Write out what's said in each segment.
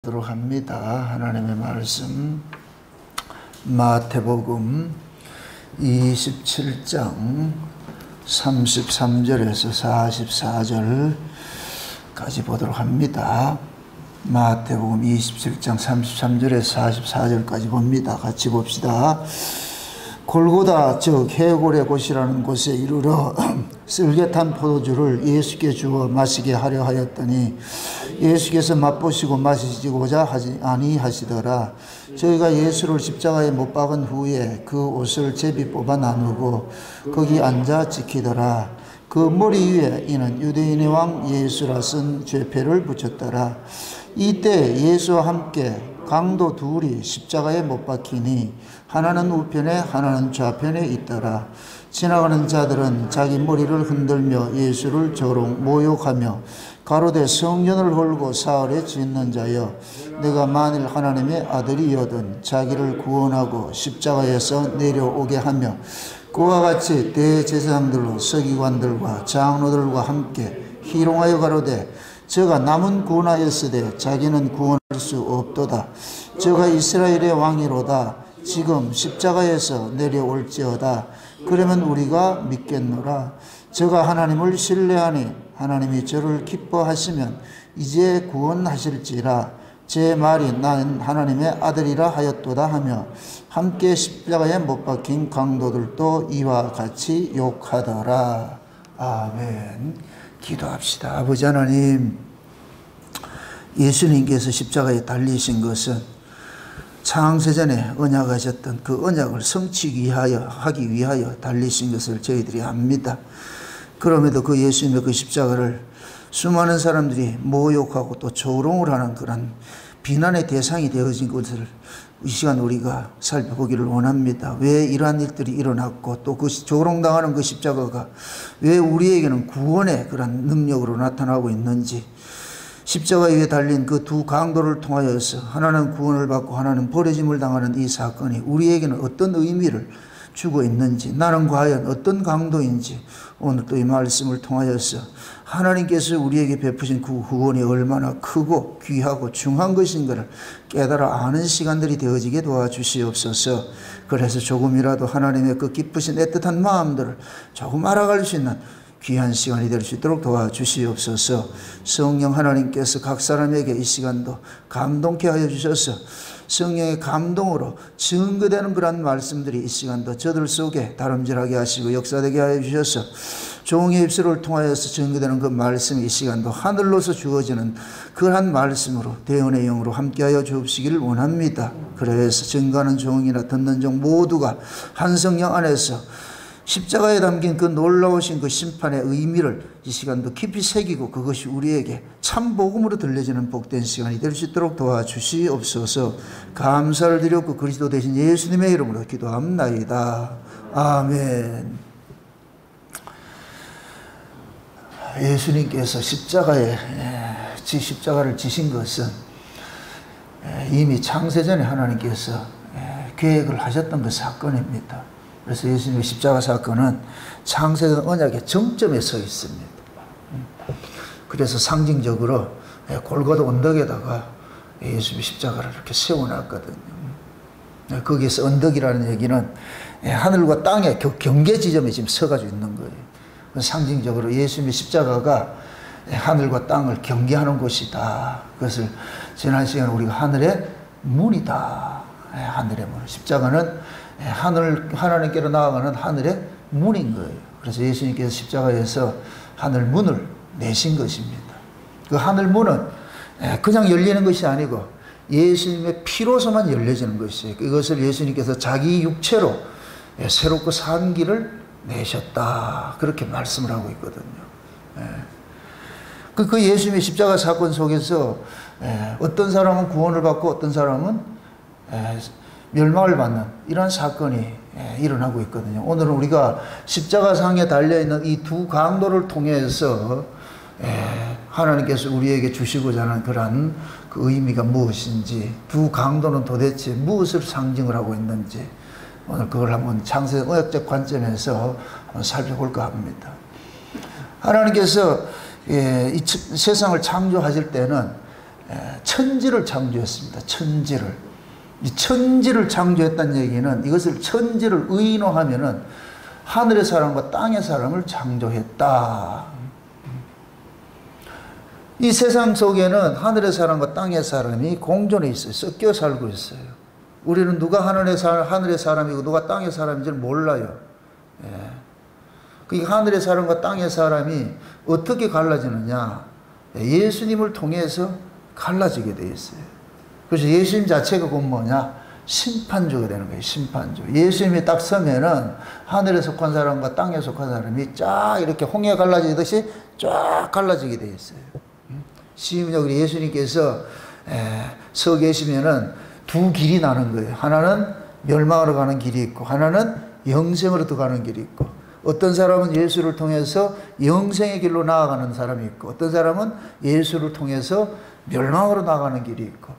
보도록 합니다. 하나님의 말씀 마태복음 27장 33절에서 44절까지 보도록 합니다. 마태복음 27장 33절에서 44절까지 봅니다. 같이 봅시다. 골고다 즉 해골의 곳이라는 곳에 이르러 쓸개탄 포도주를 예수께 주어 마시게 하려 하였더니 예수께서 맛보시고 마시고자 하지 아니하시더라. 저희가 예수를 십자가에 못 박은 후에 그 옷을 제비 뽑아 나누고 거기 앉아 지키더라. 그 머리 위에 이는 유대인의 왕 예수라 쓴 죄패를 붙였더라. 이때 예수와 함께 강도 둘이 십자가에 못 박히니 하나는 우편에 하나는 좌편에 있더라. 지나가는 자들은 자기 머리를 흔들며 예수를 조롱 모욕하며 가로되 성전을 헐고 사흘에 짓는 자여, 내가 만일 하나님의 아들이여든 자기를 구원하고 십자가에서 내려오게 하며 그와 같이 대제사장들로 서기관들과 장로들과 함께 희롱하여 가로되 저가 남은 구원하였으되 자기는 구원할 수 없도다. 저가 이스라엘의 왕이로다. 지금 십자가에서 내려올지어다. 그러면 우리가 믿겠노라. 저가 하나님을 신뢰하니 하나님이 저를 기뻐하시면 이제 구원하실지라. 제 말이 나는 하나님의 아들이라 하였도다 하며 함께 십자가에 못 박힌 강도들도 이와 같이 욕하더라. 아멘. 기도합시다. 아버지 하나님, 예수님께서 십자가에 달리신 것은 창세전에 언약하셨던 그 언약을 성취하기 하기 위하여 달리신 것을 저희들이 압니다. 그럼에도 그 예수님의 그 십자가를 수많은 사람들이 모욕하고 또 조롱을 하는 그런 비난의 대상이 되어진 것을 이 시간 우리가 살펴보기를 원합니다. 왜 이러한 일들이 일어났고 또 그 조롱당하는 그 십자가가 왜 우리에게는 구원의 그런 능력으로 나타나고 있는지, 십자가 위에 달린 그 두 강도를 통하여서 하나는 구원을 받고 하나는 버려짐을 당하는 이 사건이 우리에게는 어떤 의미를 주고 있는지, 나는 과연 어떤 강도인지 오늘 또 이 말씀을 통하여서 하나님께서 우리에게 베푸신 그 구원이 얼마나 크고 귀하고 중요한 것인가를 깨달아 아는 시간들이 되어지게 도와주시옵소서. 그래서 조금이라도 하나님의 그 기쁘신 애틋한 마음들을 조금 알아갈 수 있는 귀한 시간이 될 수 있도록 도와주시옵소서. 성령 하나님께서 각 사람에게 이 시간도 감동케 하여 주셔서 성령의 감동으로 증거되는 그런 말씀들이 이 시간도 저들 속에 다름질하게 하시고 역사되게 하여 주셔서 종의 입술을 통하여서 증거되는 그 말씀이 이 시간도 하늘로서 주어지는 그러한 말씀으로 대언의 영으로 함께하여 주옵시기를 원합니다. 그래서 증거하는 종이나 듣는 종 모두가 한 성령 안에서 십자가에 담긴 그 놀라우신 그 심판의 의미를 이 시간도 깊이 새기고 그것이 우리에게 참 복음으로 들려지는 복된 시간이 될 수 있도록 도와주시옵소서. 감사를 드렸고 그리스도 대신 예수님의 이름으로 기도합나이다. 아멘. 예수님께서 십자가를 지신 것은 이미 창세전에 하나님께서 계획을 하셨던 그 사건입니다. 그래서 예수님의 십자가 사건은 창세전 언약의 정점에 서 있습니다. 그래서 상징적으로 골고다 언덕에다가 예수님의 십자가를 이렇게 세워놨거든요. 거기에서 언덕이라는 얘기는 하늘과 땅의 경계 지점에 지금 서가지고 있는 거예요. 상징적으로 예수님의 십자가가 하늘과 땅을 경계하는 곳이다. 그것을 지난 시간에 우리가 하늘의 문이다. 하늘의 문. 십자가는 하나님께로 나아가는 하늘의 문인 거예요. 그래서 예수님께서 십자가에서 하늘 문을 내신 것입니다. 그 하늘 문은 그냥 열리는 것이 아니고 예수님의 피로서만 열려지는 것이에요. 이것을 예수님께서 자기 육체로 새롭고 산 길을 내셨다. 그렇게 말씀을 하고 있거든요. 그 예수님의 십자가 사건 속에서 어떤 사람은 구원을 받고 어떤 사람은 멸망을 받는 이런 사건이 일어나고 있거든요. 오늘은 우리가 십자가상에 달려있는 이 두 강도를 통해서 하나님께서 우리에게 주시고자 하는 그런 그 의미가 무엇인지, 두 강도는 도대체 무엇을 상징을 하고 있는지 오늘 그걸 한번 창세 언약적 관점에서 한번 살펴볼까 합니다. 하나님께서 이 세상을 창조하실 때는 천지를 창조했습니다. 천지를. 이 천지를 창조했다는 얘기는 이것을 천지를 의인화하면은 하늘의 사람과 땅의 사람을 창조했다. 이 세상 속에는 하늘의 사람과 땅의 사람이 공존해 있어요. 섞여 살고 있어요. 우리는 누가 하늘의 사람이고 누가 땅의 사람인지를 몰라요. 그 하늘의 사람과 땅의 사람이 어떻게 갈라지느냐? 예수님을 통해서 갈라지게 되어 있어요. 그래서 예수님 자체가 곧 뭐냐? 심판주가 되는 거예요. 심판주. 예수님이 딱 서면은 하늘에 속한 사람과 땅에 속한 사람이 쫙 이렇게 홍해 갈라지듯이 쫙 갈라지게 되어 있어요. 심지어 우리 예수님께서 서 계시면은 두 길이 나는 거예요. 하나는 멸망으로 가는 길이 있고 하나는 영생으로 들어가는 길이 있고, 어떤 사람은 예수를 통해서 영생의 길로 나아가는 사람이 있고 어떤 사람은 예수를 통해서 멸망으로 나아가는 길이 있고,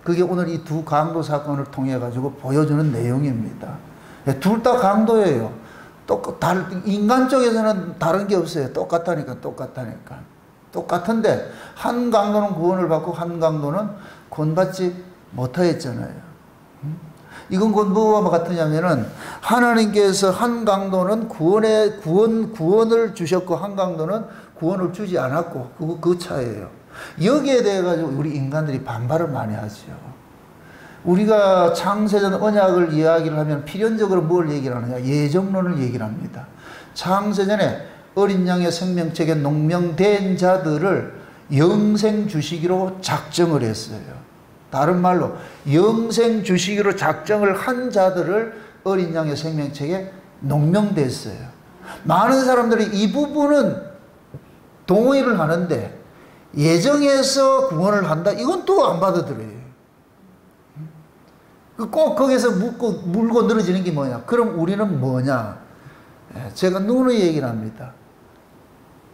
그게 오늘 이 두 강도 사건을 통해 가지고 보여주는 내용입니다. 둘 다 강도예요. 인간 쪽에서는 다른 게 없어요. 똑같다니까. 똑같은데 한 강도는 구원을 받고 한 강도는 구원받지 못하였잖아요. 이건 곧 뭐와 같으냐면은 하나님께서 한 강도는 구원을 주셨고 한 강도는 구원을 주지 않았고 그 차이예요. 여기에 대해 가지고 우리 인간들이 반발을 많이 하죠. 우리가 창세전 언약을 이야기를 하면 필연적으로 뭘 얘기를 하느냐? 예정론을 얘기를 합니다. 창세전에 어린 양의 생명책에 농명된 자들을 영생 주시기로 작정을 했어요. 다른 말로 영생 주시기로 작정을 한 자들을 어린 양의 생명책에 농명됐어요. 많은 사람들이 이 부분은 동의를 하는데 예정에서 구원을 한다? 이건 또 안 받아들여요. 꼭 거기서 물고 늘어지는 게 뭐냐? 그럼 우리는 뭐냐? 제가 누누이 얘기를 합니다.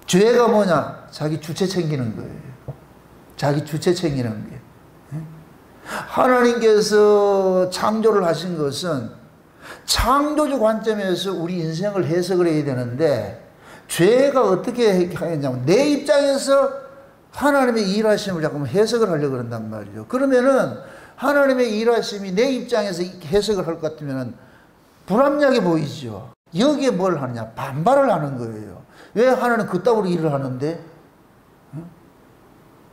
죄가 뭐냐? 자기 주체 챙기는 거예요. 자기 주체 챙기는 거예요. 하나님께서 창조를 하신 것은 창조주 관점에서 우리 인생을 해석을 해야 되는데, 죄가 어떻게 하냐면 내 입장에서 하나님의 일하심을 잠깐만 해석을 하려고 그런단 말이죠. 그러면은 하나님의 일하심이 내 입장에서 해석을 할 것 같으면 불합리하게 보이죠. 여기에 뭘 하느냐? 반발을 하는 거예요. 왜 하나님 그따구로 일을 하는데?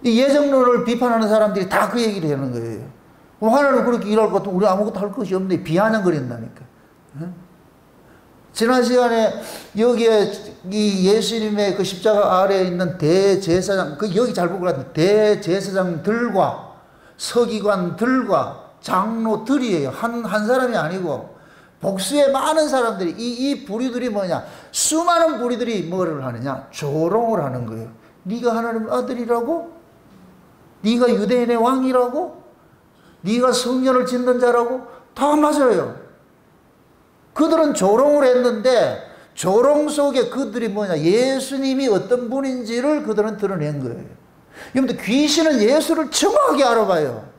이 예정론을 비판하는 사람들이 다 그 얘기를 하는 거예요. 하나님 그렇게 일할 것 같으면 우리 아무것도 할 것이 없는데 비아냥거린다니까. 지난 시간에 여기에 이 예수님의 그 십자가 아래에 있는 대제사장, 여기 잘 보고 같은 대제사장들과 서기관들과 장로들이에요. 한 사람이 아니고 복수의 많은 사람들이 이 부류들이 뭐냐? 수많은 부류들이 뭐를 하느냐? 조롱을 하는 거예요. 네가 하나님 아들이라고? 네가 유대인의 왕이라고? 네가 성전을 짓는 자라고? 다 맞아요. 그들은 조롱을 했는데 조롱 속에 그들이 뭐냐? 예수님이 어떤 분인지를 그들은 드러낸 거예요. 여러분들, 귀신은 예수를 정확하게 알아봐요.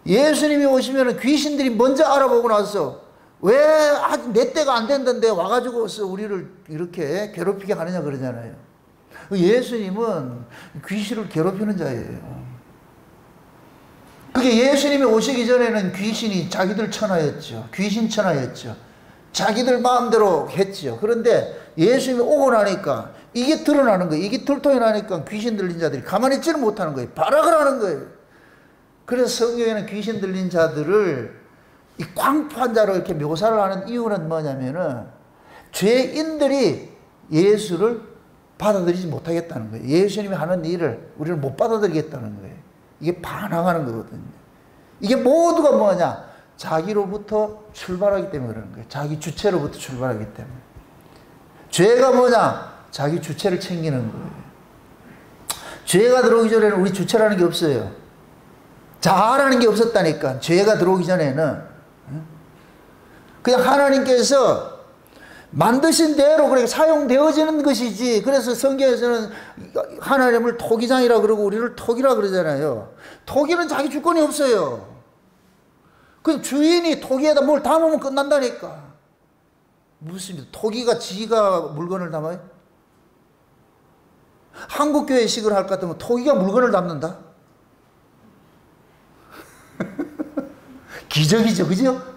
예수님이 오시면 귀신들이 먼저 알아보고 나서 왜 아직 내 때가 안 됐는데 와가지고서 우리를 이렇게 괴롭히게 하느냐 그러잖아요. 예수님은 귀신을 괴롭히는 자예요. 그게 예수님이 오시기 전에는 귀신이 자기들 천하였죠. 귀신 천하였죠. 자기들 마음대로 했죠. 그런데 예수님이 오고 나니까 이게 드러나는 거예요. 이게 들통이 나니까 귀신 들린 자들이 가만히 있지를 못하는 거예요. 발악을 하는 거예요. 그래서 성경에는 귀신 들린 자들을 이 광포한 자로 이렇게 묘사를 하는 이유는 뭐냐면은 죄인들이 예수를 받아들이지 못하겠다는 거예요. 예수님이 하는 일을 우리는 못 받아들이겠다는 거예요. 이게 반항하는 거거든요. 이게 모두가 뭐냐? 자기로부터 출발하기 때문에 그러는 거예요. 자기 주체로부터 출발하기 때문에. 죄가 뭐냐? 자기 주체를 챙기는 거예요. 죄가 들어오기 전에는 우리 주체라는 게 없어요. 자아라는 게 없었다니까. 죄가 들어오기 전에는 그냥 하나님께서 만드신 대로 그렇게 사용되어지는 것이지. 그래서 성경에서는 하나님을 토기장이라 그러고 우리를 토기라 그러잖아요. 토기는 자기 주권이 없어요. 그 주인이 토기에다 뭘 담으면 끝난다니까. 무슨 토기가 지가 물건을 담아요? 한국 교회식을 할 것 같으면 토기가 물건을 담는다? 기적이죠, 그죠?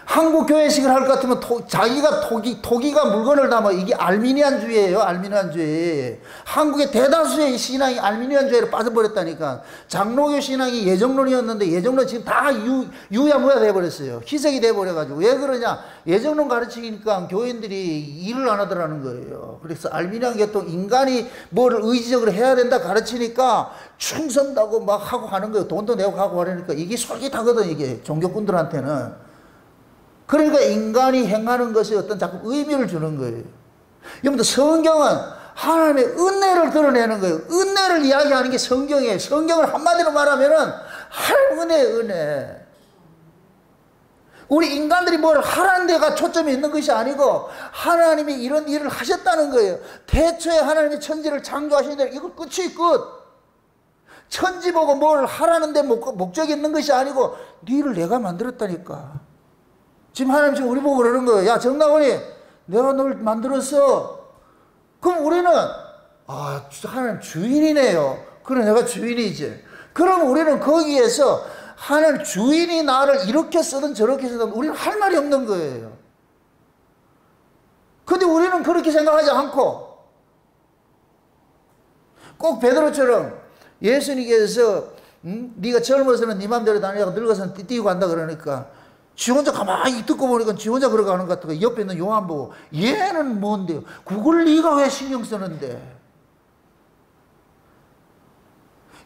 한국 교회식을 할 것 같으면 자기가 토기가 물건을 담아. 이게 알미니안주의예요, 알미니안주의. 한국의 대다수의 신앙이 알미니안주의로 빠져버렸다니까. 장로교 신앙이 예정론이었는데 예정론 지금 다 유야무야 돼버렸어요. 희석이 돼버려가지고. 왜 그러냐? 예정론 가르치니까 교인들이 일을 안 하더라는 거예요. 그래서 알미니안 계통 인간이 뭐를 의지적으로 해야 된다 가르치니까 충성다고 막 하고 하는 거예요. 돈도 내고 하고 하려니까 이게 솔깃하거든, 이게 종교꾼들한테는. 그러니까 인간이 행하는 것이 어떤 자꾸 의미를 주는 거예요. 여러분들, 성경은 하나님의 은혜를 드러내는 거예요. 은혜를 이야기하는 게 성경이에요. 성경을 한마디로 말하면은 하나님 은혜. 우리 인간들이 뭘 하라는 데가 초점이 있는 것이 아니고 하나님이 이런 일을 하셨다는 거예요. 태초에 하나님이 천지를 창조하신 대로 이거 끝이 끝. 천지 보고 뭘 하라는 데 목적이 있는 것이 아니고 네 일을 내가 만들었다니까. 지금 하나님 지금 우리 보고 그러는 거예요. 야, 정나원이, 내가 널 만들었어. 그럼 우리는, 하나님 주인이네요. 그래, 내가 주인이지. 그럼 우리는 거기에서 하나님 주인이 나를 이렇게 쓰든 저렇게 쓰든 우리는 할 말이 없는 거예요. 근데 우리는 그렇게 생각하지 않고, 꼭 베드로처럼 예수님께서, 네가 젊어서는 네 맘대로 다니다가 늙어서는 뛰고 간다 그러니까, 지 혼자 가만히 듣고 보니까 지 혼자 걸어가는 것 같고, 옆에 있는 요한 보고, 얘는 뭔데요? 그걸 네가 왜 신경 쓰는데?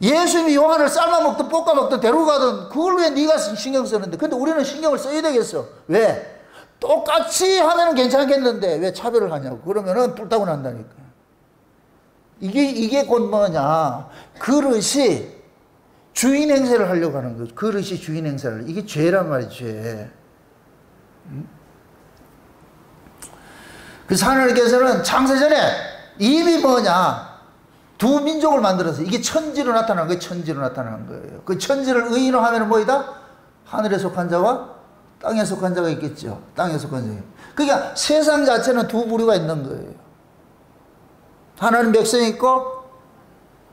예수님이 요한을 삶아 먹든 볶아 먹든 데리고 가든 그걸 왜 네가 신경 쓰는데? 근데 우리는 신경을 써야 되겠어. 왜? 똑같이 하면 괜찮겠는데 왜 차별을 하냐고. 그러면은 뿔타고 난다니까. 이게 곧 뭐냐? 그릇이 주인 행세를 하려고 하는 거죠. 그릇이 주인 행세를. 이게 죄란 말이죠, 죄. 그래서 하나님께서는 창세전에 이미 뭐냐? 두 민족을 만들어서 이게 천지로 나타나는 거예요. 천지로 나타나는 거예요. 그 천지를 의인으로 하면 뭐이다? 하늘에 속한 자와 땅에 속한 자가 있겠죠. 땅에 속한 자. 그러니까 세상 자체는 두 부류가 있는 거예요. 하나님 백성이 있고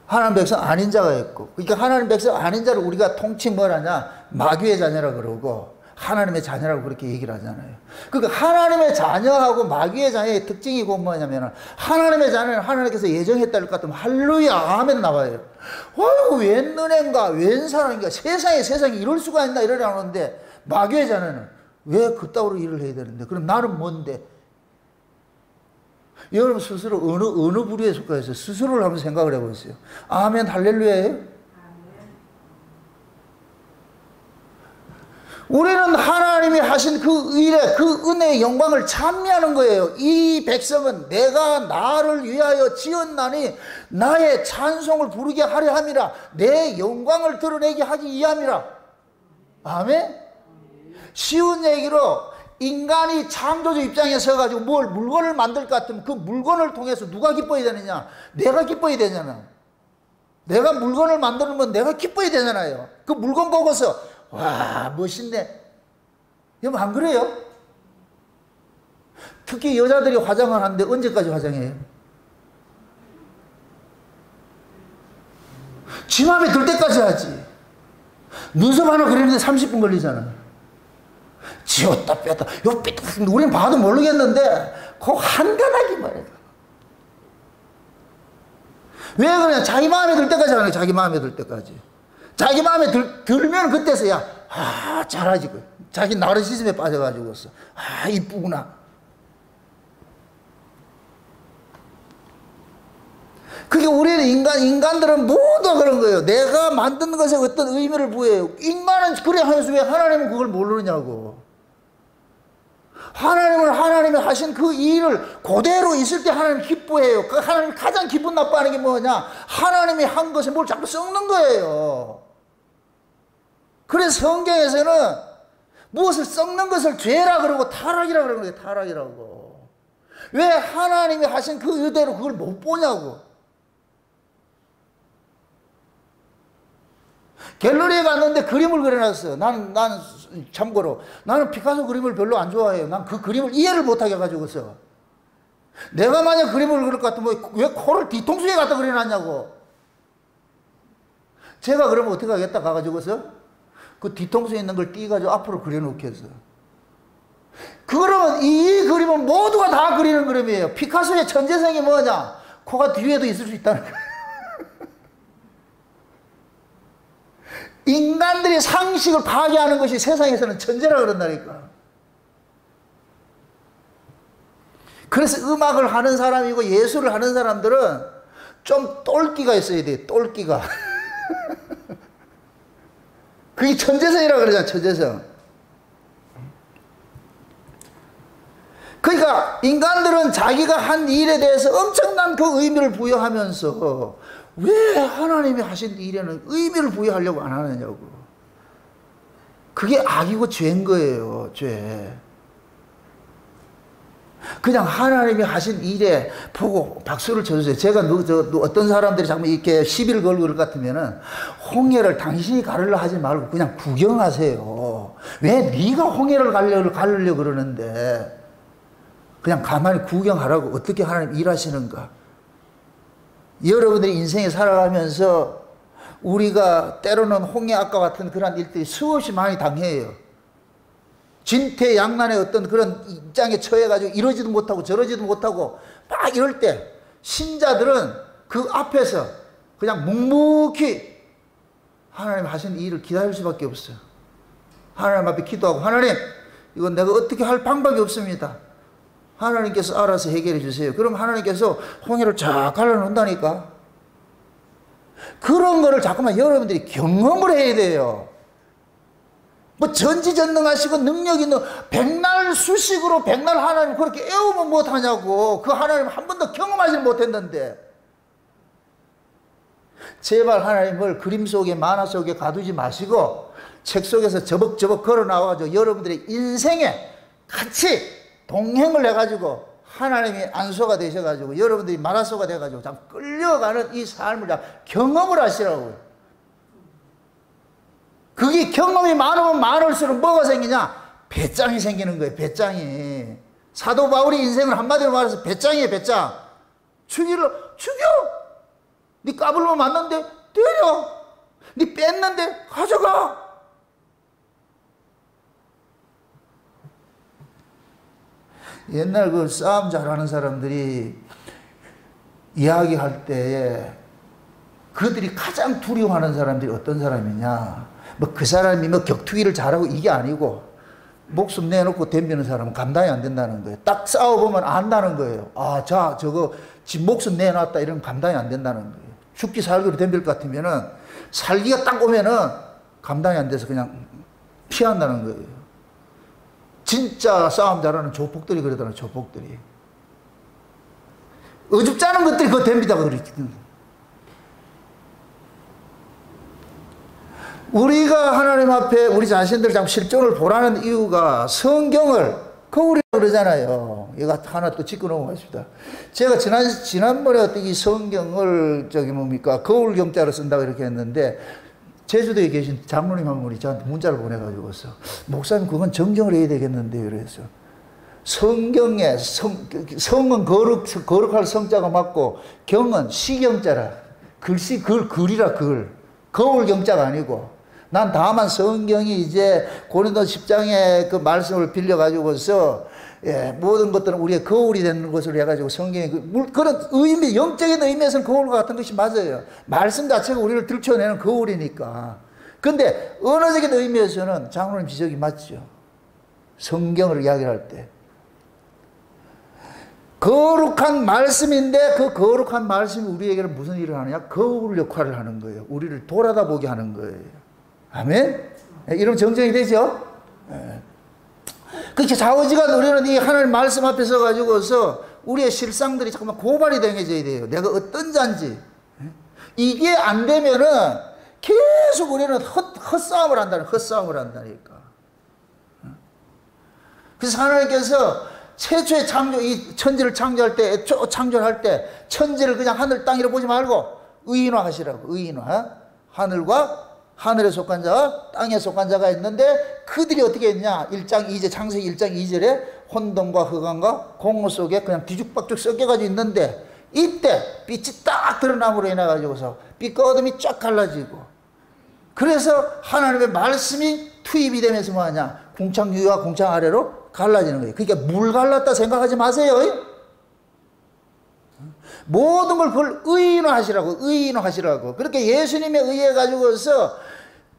하나님 백성 아닌 자가 있고. 그러니까 하나님 백성 아닌 자를 우리가 통칭 뭐라냐? 마귀의 자녀라 그러고 하나님의 자녀라고 그렇게 얘기를 하잖아요. 그러니까 하나님의 자녀하고 마귀의 자녀의 특징이 뭐냐면, 하나님의 자녀는 하나님께서 예정했다 할 것 같으면 할렐루야 아멘 나와요. 어이구 웬 은혜인가 웬 사랑인가, 세상이 이럴 수가 있나 이러려는데, 마귀의 자녀는 왜 그따위로 일을 해야 되는데, 그럼 나는 뭔데? 여러분 스스로 어느 부류에 속하여서 스스로를 한번 생각을 해보세요. 아멘 할렐루야예요? 우리는 하나님이 하신 그 일에 그 은혜의 영광을 찬미하는 거예요. 이 백성은 내가 나를 위하여 지었나니 나의 찬송을 부르게 하려 함이라. 내 영광을 드러내게 하기 위함이라. 아멘? 쉬운 얘기로 인간이 창조주 입장에 서가지고 물건을 만들 것 같으면 그 물건을 통해서 누가 기뻐야 되느냐? 내가 기뻐야 되잖아. 내가 물건을 만드는 건 내가 기뻐야 되잖아요. 그 물건 보고서 와 멋있네. 여러분 안 그래요? 특히 여자들이 화장을 하는데 언제까지 화장해요? 지 맘에 들 때까지 하지. 눈썹 하나 그리는데 30분 걸리잖아. 지웠다 뺐다 요 삐딱. 우리는 봐도 모르겠는데 그거 한가닥이만 해요. 왜 그러냐? 자기 마음에 들 때까지 하는 거야. 자기 마음에 들 때까지. 자기 마음에 들면 그때서야 잘하지. 자기 나르시즘에 빠져가지고서 이쁘구나. 그게 우리는 인간들은 모두 그런 거예요. 내가 만든 것에 어떤 의미를 부여해요. 인간은 그래 하면서 왜 하나님은 그걸 모르냐고. 하나님은 하나님이 하신 그 일을 그대로 있을 때 하나님 기뻐해요. 그 하나님이 가장 기분 나빠하는 게 뭐냐? 하나님이 한 것에 뭘 자꾸 썩는 거예요. 그래서 성경에서는 무엇을 썩는 것을 죄라 그러고 타락이라 그러는 거예요. 타락이라고. 왜 하나님이 하신 그 의대로 그걸 못 보냐고. 갤러리에 갔는데 그림을 그려놨어요. 나는 참고로 나는 피카소 그림을 별로 안 좋아해요. 난 그 그림을 이해를 못하게 해가지고서. 내가 만약 그림을 그릴 것 같으면 왜 코를 뒤통수에 갖다 그려놨냐고. 제가 그러면 어떻게 하겠다 가가지고서 그 뒤통수에 있는 걸 띄가지고 앞으로 그려놓겠어. 그러면 이 그림은 모두가 다 그리는 그림이에요. 피카소의 천재성이 뭐냐? 코가 뒤에도 있을 수 있다는 거예요. 인간들이 상식을 파괴하는 것이 세상에서는 천재라 그런다니까. 그래서 음악을 하는 사람이고 예술을 하는 사람들은 좀 똘끼가 있어야 돼요. 똘끼가. 그게 천재성이라고 그러잖아. 천재성. 그러니까 인간들은 자기가 한 일에 대해서 엄청난 그 의미를 부여하면서 왜 하나님이 하신 일에는 의미를 부여하려고 안 하느냐고. 그게 악이고 죄인 거예요. 죄. 그냥 하나님이 하신 일에 보고 박수를 쳐주세요. 제가 어떤 사람들이 자꾸 이렇게 시비를 걸고 그럴 것 같으면은 홍해를 당신이 가르려 하지 말고 그냥 구경하세요. 왜 네가 홍해를 가르려고 그러는데 그냥 가만히 구경하라고. 어떻게 하나님 일하시는가. 여러분들이 인생에 살아가면서 우리가 때로는 홍해악과 같은 그런 일들이 수없이 많이 당해요. 진퇴양난의 어떤 그런 입장에 처해가지고 이러지도 못하고 저러지도 못하고 막 이럴 때 신자들은 그 앞에서 그냥 묵묵히 하나님 하신 일을 기다릴 수밖에 없어요. 하나님 앞에 기도하고 하나님 이건 내가 어떻게 할 방법이 없습니다. 하나님께서 알아서 해결해 주세요. 그럼 하나님께서 홍해를 쫙 갈라놓는다니까. 그런 거를 자꾸만 여러분들이 경험을 해야 돼요. 뭐 전지전능하시고 능력 있는 백날 수식으로 백날 하나님 그렇게 애우면 못하냐고. 그 하나님 한 번도 경험하지 못했는데. 제발 하나님을 그림 속에 만화 속에 가두지 마시고 책 속에서 저벅저벅 걸어 나와가지고 여러분들의 인생에 같이 동행을 해가지고 하나님이 안소가 되셔가지고 여러분들이 마라소가 돼가지고 참 끌려가는 이 삶을 경험을 하시라고요. 그게 경험이 많으면 많을수록 뭐가 생기냐? 배짱이 생기는 거예요. 배짱이. 사도 바울이 인생을 한마디로 말해서 배짱이에요. 배짱. 죽여. 네 까불면 맞는데 때려. 네 뺐는데 가져가. 옛날 그 싸움 잘하는 사람들이 이야기할 때에 그들이 가장 두려워하는 사람들이 어떤 사람이냐? 뭐 그 사람이 뭐 격투기를 잘하고 이게 아니고 목숨 내놓고 덤비는 사람은 감당이 안 된다는 거예요. 딱 싸워보면 안다는 거예요. 아, 자, 저거 지 목숨 내놨다 이러면 감당이 안 된다는 거예요. 죽기 살기로 덤빌 것 같으면은 살기가 딱 오면은 감당이 안 돼서 그냥 피한다는 거예요. 진짜 싸움 잘하는 조폭들이 그러더라고요. 조폭들이. 어줍지 않은 것들이 그거 덤비다고 그러거든요. 우리가 하나님 앞에 우리 자신들 참 실존을 보라는 이유가 성경을 거울이라고 그러잖아요. 이거 하나 또 짚고 넘어가겠습니다. 제가 지난번에 어떻게 이 성경을 거울 경자로 쓴다고 이렇게 했는데 제주도에 계신 장로님 한 분이 저한테 문자를 보내가지고서 목사님 그건 정정을 해야 되겠는데 이래서 성경에 성은 거룩할 성자가 맞고 경은 시경자라 글씨 글이라 거울 경자가 아니고 난 다만 성경이 이제 고린도 10장의 그 말씀을 빌려가지고서 모든 것들은 우리의 거울이 되는 것으로 해가지고 성경이 그런 의미, 영적인 의미에서는 거울과 같은 것이 맞아요. 말씀 자체가 우리를 들춰내는 거울이니까. 근데 언어적인 의미에서는 장로님 지적이 맞죠. 성경을 이야기할 때. 거룩한 말씀인데 그 거룩한 말씀이 우리에게는 무슨 일을 하느냐? 거울 역할을 하는 거예요. 우리를 돌아다보게 하는 거예요. 아멘? 이러면 정정이 되죠? 그렇게 좌우지간 우리는 이 하나님 말씀 앞에 서가지고서 우리의 실상들이 잠깐만 고발이 당해져야 돼요. 내가 어떤 자인지. 이게 안 되면은 계속 우리는 헛싸움을 한다니까. 그래서 하나님께서 최초의 창조, 이 천지를 창조할 때, 창조할 때, 천지를 그냥 하늘, 땅이라 보지 말고, 의인화 하시라고, 의인화. 하늘과 하늘에 속한 자와 땅에 속한 자가 있는데, 그들이 어떻게 했냐? 1장 2절, 창세기 1장 2절에, 혼돈과 흑암과 공허 속에 그냥 뒤죽박죽 섞여가지고 있는데, 이때 빛이 딱 드러남으로 인해 가지고서 빛과 어둠이 쫙 갈라지고, 그래서 하나님의 말씀이 투입이 되면서 뭐하냐, 궁창 위와 궁창 아래로 갈라지는 거예요. 그러니까 물 갈랐다 생각하지 마세요. 모든 걸 그걸 의인화하시라고. 그렇게 예수님에 의해 가지고서,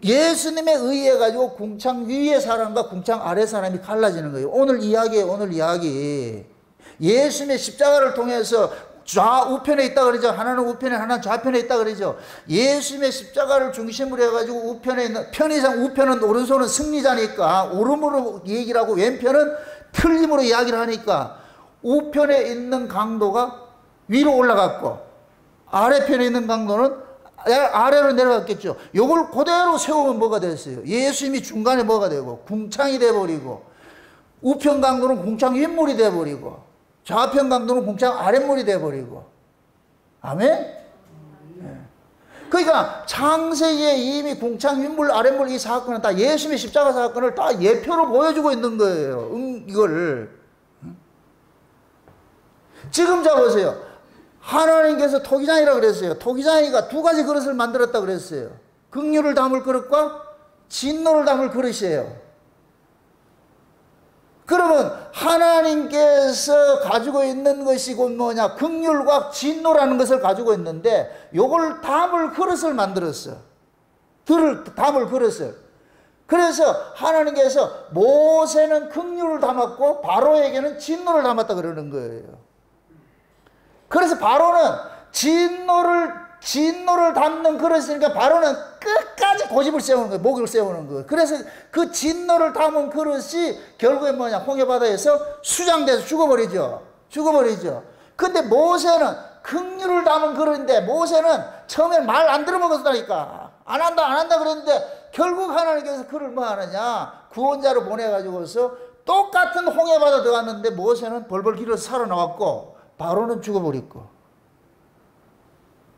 예수님에 의해 가지고 궁창 위의 사람과 궁창 아래 사람이 갈라지는 거예요. 오늘 이야기. 예수님의 십자가를 통해서 좌우편에 있다 그러죠. 하나는 우편에, 하나는 좌편에 있다 그러죠. 예수님의 십자가를 중심으로 해가지고 우편에 있는, 편의상 우편은 오른손은 승리자니까 오름으로 얘기를 하고 왼편은 틀림으로 이야기를 하니까, 우편에 있는 강도가 위로 올라갔고 아래편에 있는 강도는 아래로 내려갔겠죠. 요걸 그대로 세우면 뭐가 됐어요? 예수님이 중간에 뭐가 되고 궁창이 돼버리고, 우편 강도는 궁창 윗물이 돼버리고 좌편 강도는 궁창 아랫물이 돼버리고. 아멘? 네. 그러니까 창세기에 이미 궁창 윗물 아랫물 이 사건은 다 예수님의 십자가 사건을 다 예표로 보여주고 있는 거예요. 이거를. 지금 잡으세요. 하나님께서 토기장이라고 그랬어요. 토기장이가 두 가지 그릇을 만들었다고 그랬어요. 긍휼을 담을 그릇과 진노를 담을 그릇이에요. 그러면 하나님께서 가지고 있는 것이 곧 뭐냐, 긍휼과 진노라는 것을 가지고 있는데, 요걸 담을 그릇을 만들었어. 담을 그릇을. 그래서 하나님께서 모세는 긍휼을 담았고 바로에게는 진노를 담았다 그러는 거예요. 그래서 바로는 진노를 담는 그릇이니까 바로는 끝까지 고집을 세우는 거예요. 목을 세우는 거예요. 그래서 그 진노를 담은 그릇이 결국에 뭐냐, 홍해바다에서 수장돼서 죽어버리죠. 근데 모세는 긍휼을 담은 그릇인데, 모세는 처음에 말 안 들어먹었다니까. 안 한다 그랬는데, 결국 하나님께서 그를 뭐 하느냐, 구원자로 보내가지고서 똑같은 홍해바다 들어갔는데 모세는 벌벌 길어서 살아나왔고 바로는 죽어버렸고.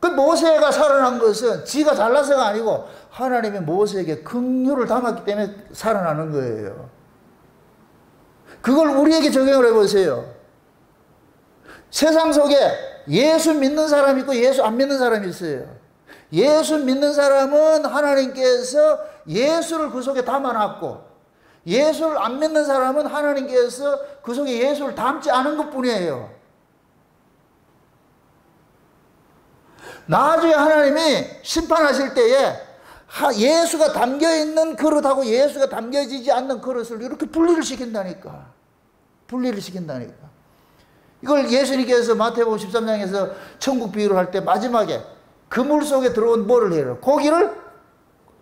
그 모세가 살아난 것은 지가 잘나서가 아니고 하나님이 모세에게 긍휼을 담았기 때문에 살아나는 거예요. 그걸 우리에게 적용을 해보세요. 세상 속에 예수 믿는 사람이 있고 예수 안 믿는 사람이 있어요. 예수 믿는 사람은 하나님께서 예수를 그 속에 담아놨고, 예수를 안 믿는 사람은 하나님께서 그 속에 예수를 담지 않은 것뿐이에요. 나중에 하나님이 심판하실 때에 예수가 담겨있는 그릇하고 예수가 담겨지지 않는 그릇을 이렇게 분리를 시킨다니까. 이걸 예수님께서 마태복음 13장에서 천국 비유를 할 때 마지막에 그물 속에 들어온 뭐를 해요? 고기를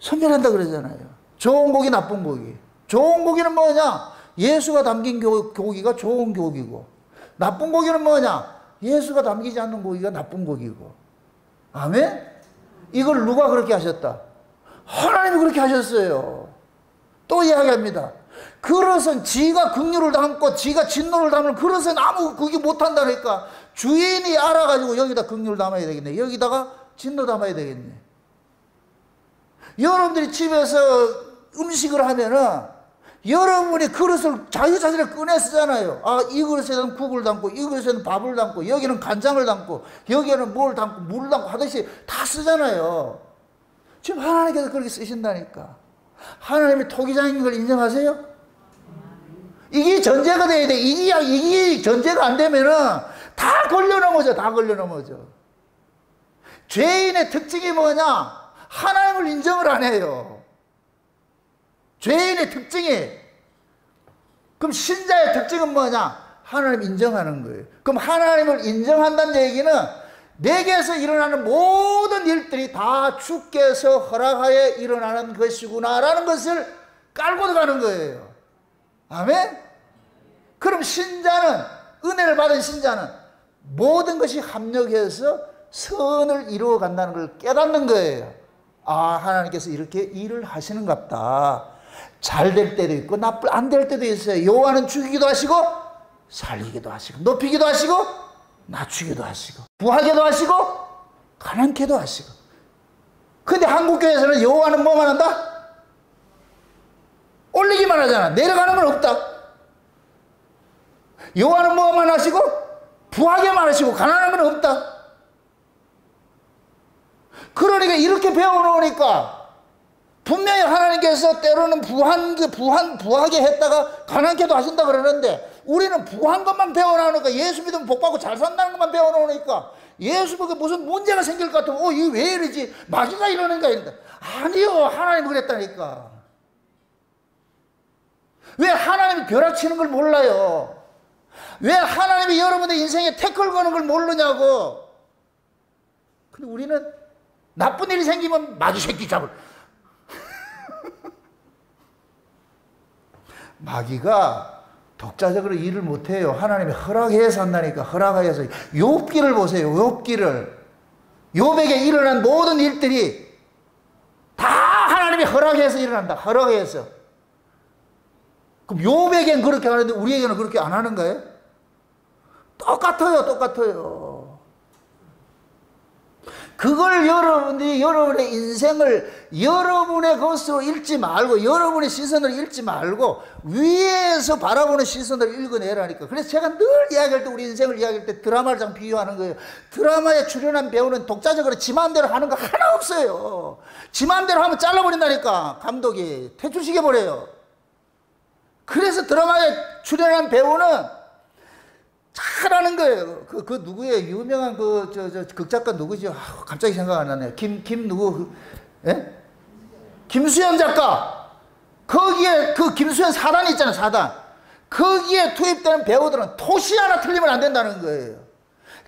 선별한다 그러잖아요. 좋은 고기, 나쁜 고기. 좋은 고기는 뭐냐? 예수가 담긴 고기가 좋은 고기고, 나쁜 고기는 뭐냐? 예수가 담기지 않는 고기가 나쁜 고기고. 아멘? 이걸 누가 그렇게 하셨다? 하나님이 그렇게 하셨어요. 또 이야기합니다. 그릇은 지가 긍휼을 담고 지가 진노를 담을 그릇은 아무 그게 못한다니까. 주인이 알아가지고 여기다 긍휼을 담아야 되겠네, 여기다가 진노 담아야 되겠네. 여러분들이 집에서 음식을 하면은 여러분이 그릇을 자유자재로 꺼내 쓰잖아요. 아, 이 그릇에는 국을 담고, 이 그릇에는 밥을 담고, 여기는 간장을 담고, 여기에는 뭘 담고, 물을 담고 하듯이 다 쓰잖아요. 지금 하나님께서 그렇게 쓰신다니까. 하나님이 토기장인 걸 인정하세요? 이게 전제가 돼야 돼. 이게 전제가 안 되면은 다 걸려 넘어져. 죄인의 특징이 뭐냐? 하나님을 인정을 안 해요. 죄인의 특징이. 그럼 신자의 특징은 뭐냐? 하나님 인정하는 거예요. 그럼 하나님을 인정한다는 얘기는 내게서 일어나는 모든 일들이 다 주께서 허락하에 일어나는 것이구나라는 것을 깔고 들어가는 거예요. 아멘? 그럼 신자는, 은혜를 받은 신자는 모든 것이 합력해서 선을 이루어 간다는 걸 깨닫는 거예요. 아, 하나님께서 이렇게 일을 하시는갑다. 잘 될 때도 있고 안 될 때도 있어요. 여호와는 죽이기도 하시고 살리기도 하시고 높이기도 하시고 낮추기도 하시고 부하게도 하시고 가난케도 하시고. 근데 한국교회에서는 여호와는 뭐만 한다? 올리기만 하잖아. 내려가는 건 없다. 여호와는 뭐만 하시고 부하게만 하시고 가난한 건 없다. 그러니까 이렇게 배워놓으니까 분명히 하나님께서 때로는 부하게 했다가 가난케도 하신다 그러는데 우리는 부한 것만 배워놓으니까 예수 믿으면 복받고 잘 산다는 것만 배워놓으니까 예수 믿고 무슨 문제가 생길 것 같으면 이게 왜 이러지? 마귀가 이러는가 이런다. 아니요, 하나님이 그랬다니까. 왜 하나님이 벼락치는 걸 몰라요? 왜 하나님이 여러분의 인생에 태클 거는 걸 모르냐고. 근데 우리는 나쁜 일이 생기면 마귀 새끼 잡을. 마귀가 독자적으로 일을 못해요. 하나님이 허락해서 한다니까. 허락하여서. 욥기를 보세요. 욥기를. 욥에게 일어난 모든 일들이 다 하나님이 허락해서 일어난다. 허락해서. 그럼 욥에게는 그렇게 하는데 우리에게는 그렇게 안 하는 거예요? 똑같아요. 똑같아요. 그걸 여러분들이 여러분의 인생을 여러분의 것으로 읽지 말고 여러분의 시선을 읽지 말고 위에서 바라보는 시선을 읽어내라니까. 그래서 제가 늘 이야기할 때 우리 인생을 이야기할 때 드라마를 좀 비유하는 거예요. 드라마에 출연한 배우는 독자적으로 지 마음대로 하는 거 하나 없어요. 지 마음대로 하면 잘라버린다니까. 감독이 퇴출시켜버려요. 그래서 드라마에 출연한 배우는 잘하는 거예요. 그 누구예요? 유명한 극작가 누구죠? 갑자기 생각 안 나네요. 누구? 예? 김수현 작가. 거기에 김수현 사단이 있잖아요, 사단. 거기에 투입되는 배우들은 토시 하나 틀리면 안 된다는 거예요.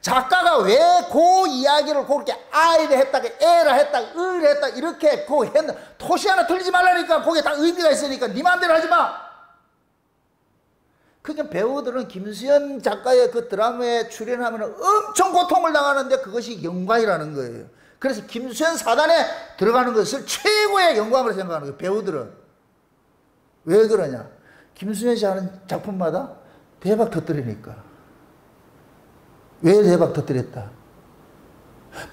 작가가 왜 그 이야기를 그렇게 아이를 했다가 에라 했다가 을 했다 이렇게 했나 토시 하나 틀리지 말라니까. 거기에 다 의미가 있으니까 네 마음대로 하지 마. 그러니까 배우들은 김수현 작가의 그 드라마에 출연하면 엄청 고통을 당하는데 그것이 영광이라는 거예요. 그래서 김수현 사단에 들어가는 것을 최고의 영광으로 생각하는 거예요. 배우들은. 왜 그러냐? 김수현 씨 하는 작품마다 대박 터뜨리니까. 왜 대박 터뜨렸다?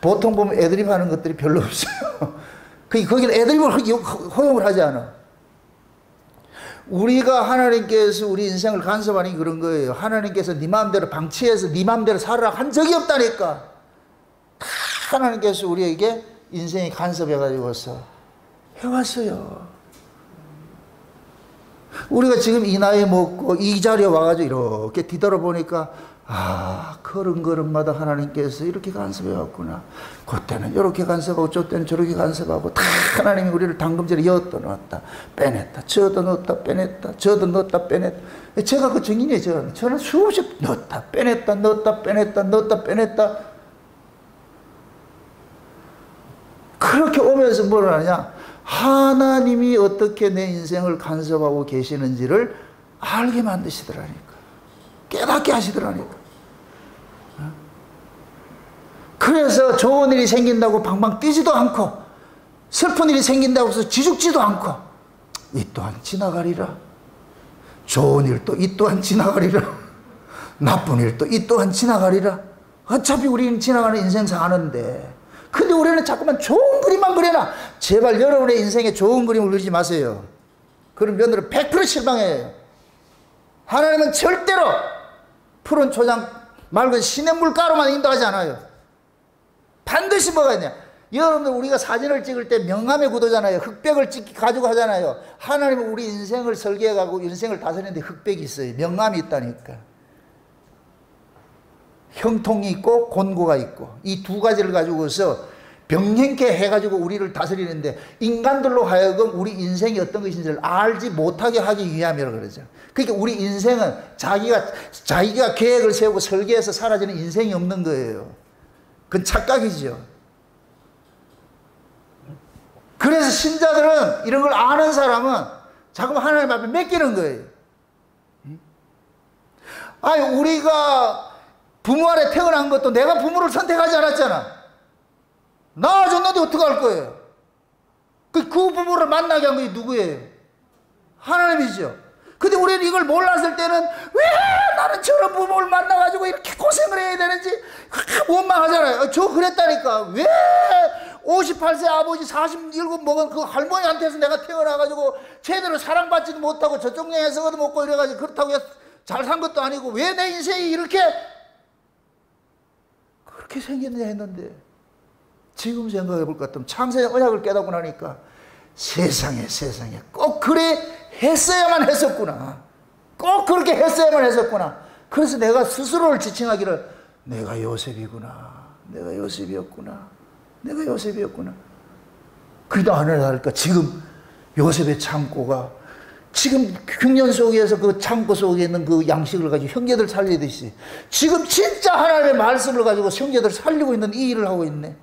보통 보면 애드립 하는 것들이 별로 없어요. 거기는 애드립을 허용을 하지 않아. 우리가 하나님께서 우리 인생을 간섭하는 게 그런 거예요. 하나님께서 네 마음대로 방치해서 네 마음대로 살아라 한 적이 없다니까. 다 하나님께서 우리에게 인생이 간섭해가지고서 해왔어요. 우리가 지금 이 나이 먹고 이 자리에 와가지고 이렇게 뒤돌아보니까 그런 걸음마다 하나님께서 이렇게 간섭해왔구나. 그때는 이렇게 간섭하고 저때는 저렇게 간섭하고 다 하나님이 우리를 당금질에 엿도 넣었다 빼냈다 저도 넣었다 빼냈다 저도 넣었다 빼냈다. 제가 그 증인이에요. 저는 수없이 넣었다 빼냈다 넣었다 빼냈다 넣었다 빼냈다. 그렇게 오면서 뭘 하냐? 하나님이 어떻게 내 인생을 간섭하고 계시는지를 알게 만드시더라니까. 깨닫게 하시더라니까. 그래서 좋은 일이 생긴다고 방방 뛰지도 않고 슬픈 일이 생긴다고 해서 지죽지도 않고 이 또한 지나가리라. 좋은 일도 이 또한 지나가리라. 나쁜 일도 이 또한 지나가리라. 어차피 우리는 지나가는 인생 사는데 근데 우리는 자꾸만 좋은 그림만 그려놔. 제발 여러분의 인생에 좋은 그림을 그리지 마세요. 그럼 여러분들은 100% 실망해요. 하나님은 절대로 푸른 초장 맑은 시냇물 가루만 인도하지 않아요. 반드시 뭐가 있냐? 여러분들 우리가 사진을 찍을 때 명암의 구도잖아요. 흑백을 가지고 하잖아요. 하나님은 우리 인생을 설계해가고 인생을 다스리는데 흑백이 있어요. 명암이 있다니까. 형통이 있고 곤고가 있고 이 두 가지를 가지고서 병행케 해가지고 우리를 다스리는데 인간들로 하여금 우리 인생이 어떤 것인지를 알지 못하게 하기 위함이라고 그러죠. 그러니까 우리 인생은 자기가 계획을 세우고 설계해서 사라지는 인생이 없는 거예요. 그건 착각이죠. 그래서 신자들은 이런 걸 아는 사람은 자꾸 하나님 앞에 맡기는 거예요. 아니 우리가 부모 아래 태어난 것도 내가 부모를 선택하지 않았잖아. 낳아줬는데 어떡할 거예요? 그 부모를 만나게 한 것이 누구예요? 하나님이죠. 근데 우리는 이걸 몰랐을 때는 왜 나는 저런 부모를 만나가지고 이렇게 고생을 해야 되는지 원망하잖아요. 저 그랬다니까. 왜 58세 아버지 47 먹은 그 할머니한테서 내가 태어나가지고 제대로 사랑받지도 못하고 저쪽 영에서 얻어먹고 이래가지고 그렇다고 잘 산 것도 아니고 왜 내 인생이 이렇게 그렇게 생겼냐 했는데, 지금 생각해 볼 것 같으면 창세의 언약을 깨닫고 나니까 세상에 꼭 그래 했어야만 했었구나. 꼭 그렇게 했어야만 했었구나. 그래서 내가 스스로를 지칭하기를 내가 요셉이구나. 내가 요셉이었구나. 내가 요셉이었구나. 그래도 안 하니까 지금 요셉의 창고가, 지금 흉년 속에서 그 창고 속에 있는 그 양식을 가지고 형제들 살리듯이 지금 진짜 하나님의 말씀을 가지고 형제들 살리고 있는 이 일을 하고 있네.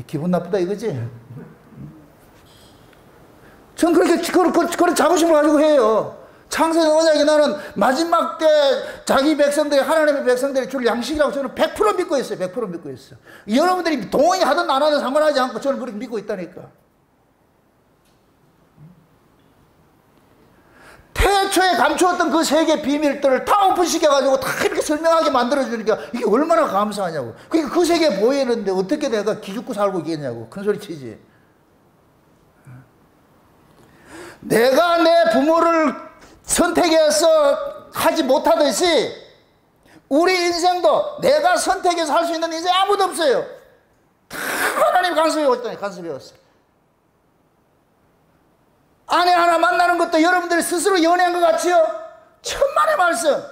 기분 나쁘다 이거지? 전 그런 자부심을 가지고 해요. 창세의 언약이 나는 마지막 때 자기 백성들이, 하나님의 백성들이 줄 양식이라고 저는 100% 믿고 있어요. 100% 믿고 있어요. 여러분들이 동의하든 안 하든 상관하지 않고 저는 그렇게 믿고 있다니까. 태초에 감추었던 그 세계 비밀들을 다 오픈시켜가지고 다 이렇게 설명하게 만들어주니까 이게 얼마나 감사하냐고. 그러니까 그 세계 보이는데 어떻게 내가 기죽고 살고 있겠냐고. 큰 소리 치지. 내가 내 부모를 선택해서 하지 못하듯이 우리 인생도 내가 선택해서 할 수 있는 인생 아무도 없어요. 다 하나님 간섭해 왔다니. 간섭해 왔어요. 아내 하나 만나는 것도 여러분들이 스스로 연애한 것 같지요? 천만의 말씀.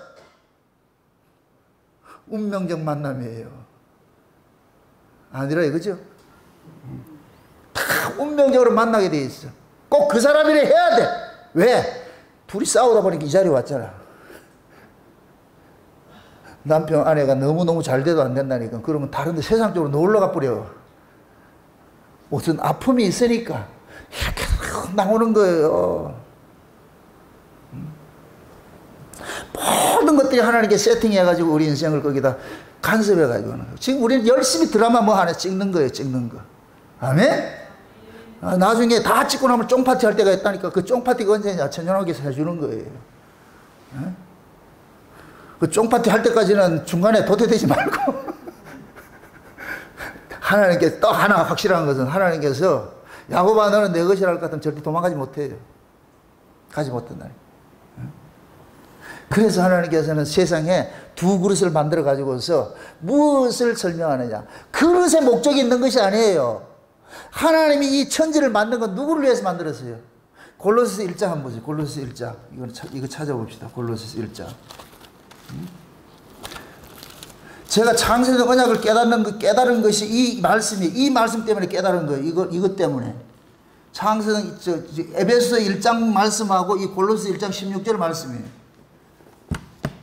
운명적 만남이에요. 아니라 이거죠? 다 운명적으로 만나게 돼 있어. 꼭 그 사람이라 해야 돼. 왜? 둘이 싸우다 보니까 이 자리에 왔잖아. 남편 아내가 너무너무 잘 돼도 안 된다니까. 그러면 다른 데 세상 쪽으로 놀러 가버려. 무슨 아픔이 있으니까 이렇게 나오는 거예요. 모든 것들이 하나님께 세팅해가지고 우리 인생을 거기다 간섭해가지고 하는 거예요. 지금 우리는 열심히 드라마 뭐 하나 찍는 거예요. 찍는 거. 아멘? 나중에 다 찍고 나면 쫑파티 할 때가 있다니까. 그 쫑파티가 언제냐? 천연하게서 해주는 거예요. 그 쫑파티 할 때까지는 중간에 도태되지 말고 하나님께 또 하나 확실한 것은 하나님께서 야곱아 너는 내 것이라 할 것 같으면 절대 도망가지 못해요. 가지 못한다니. 그래서 하나님께서는 세상에 두 그릇을 만들어 가지고서 무엇을 설명하느냐. 그릇의 목적이 있는 것이 아니에요. 하나님이 이 천지를 만든 건 누구를 위해서 만들었어요? 골로새서 1장 한번 보세요. 골로새서 1장. 이거 찾아봅시다. 골로새서 1장. 제가 창세의 언약을 깨달은 것이 이 말씀 때문에 깨달은 거예요. 이것 때문에. 에베소서 1장 말씀하고 이 골로새 1장 16절 말씀이에요.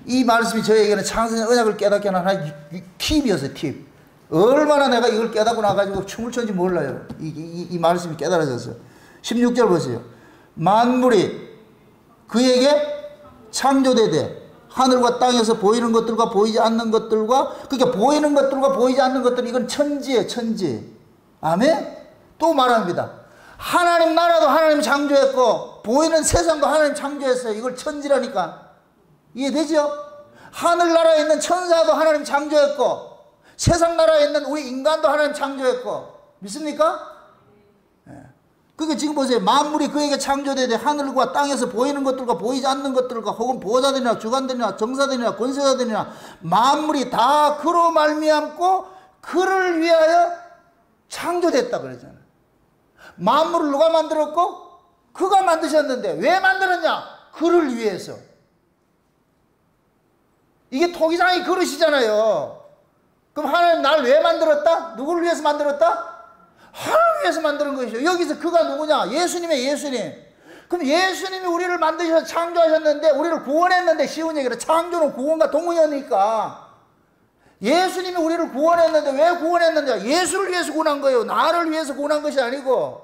이 말씀이 저에게는 창세의 언약을 깨닫게 하는 하나의 팁이었어요. 팁. 얼마나 내가 이걸 깨닫고 나가지고 춤을 췄는지 몰라요. 이 말씀이 깨달아져서. 16절 보세요. 만물이 그에게 창조되되 하늘과 땅에서 보이는 것들과 보이지 않는 것들과, 그러니까 보이는 것들과 보이지 않는 것들, 이건 천지예요. 천지. 아멘? 또 말합니다. 하나님 나라도 하나님 창조했고 보이는 세상도 하나님 창조했어요. 이걸 천지라니까. 이해되죠? 하늘나라에 있는 천사도 하나님 창조했고 세상 나라에 있는 우리 인간도 하나님 창조했고. 믿습니까? 그러니까 지금 보세요. 만물이 그에게 창조되되 하늘과 땅에서 보이는 것들과 보이지 않는 것들과 혹은 보호자들이나 주관들이나 정사들이나 권세자들이나 만물이 다 그로 말미암고 그를 위하여 창조됐다 그러잖아요. 만물을 누가 만들었고? 그가 만드셨는데 왜 만들었냐? 그를 위해서. 이게 토기장의 그릇이잖아요. 그럼 하나님 날 왜 만들었다? 누구를 위해서 만들었다? 하나님을 위해서 만드는 것이죠. 여기서 그가 누구냐? 예수님의 예수님. 그럼 예수님이 우리를 만드셔서 창조하셨는데, 우리를 구원했는데, 쉬운 얘기로 창조는 구원과 동의어니까 예수님이 우리를 구원했는데 왜 구원했느냐? 예수를 위해서 구원한 거예요. 나를 위해서 구원한 것이 아니고.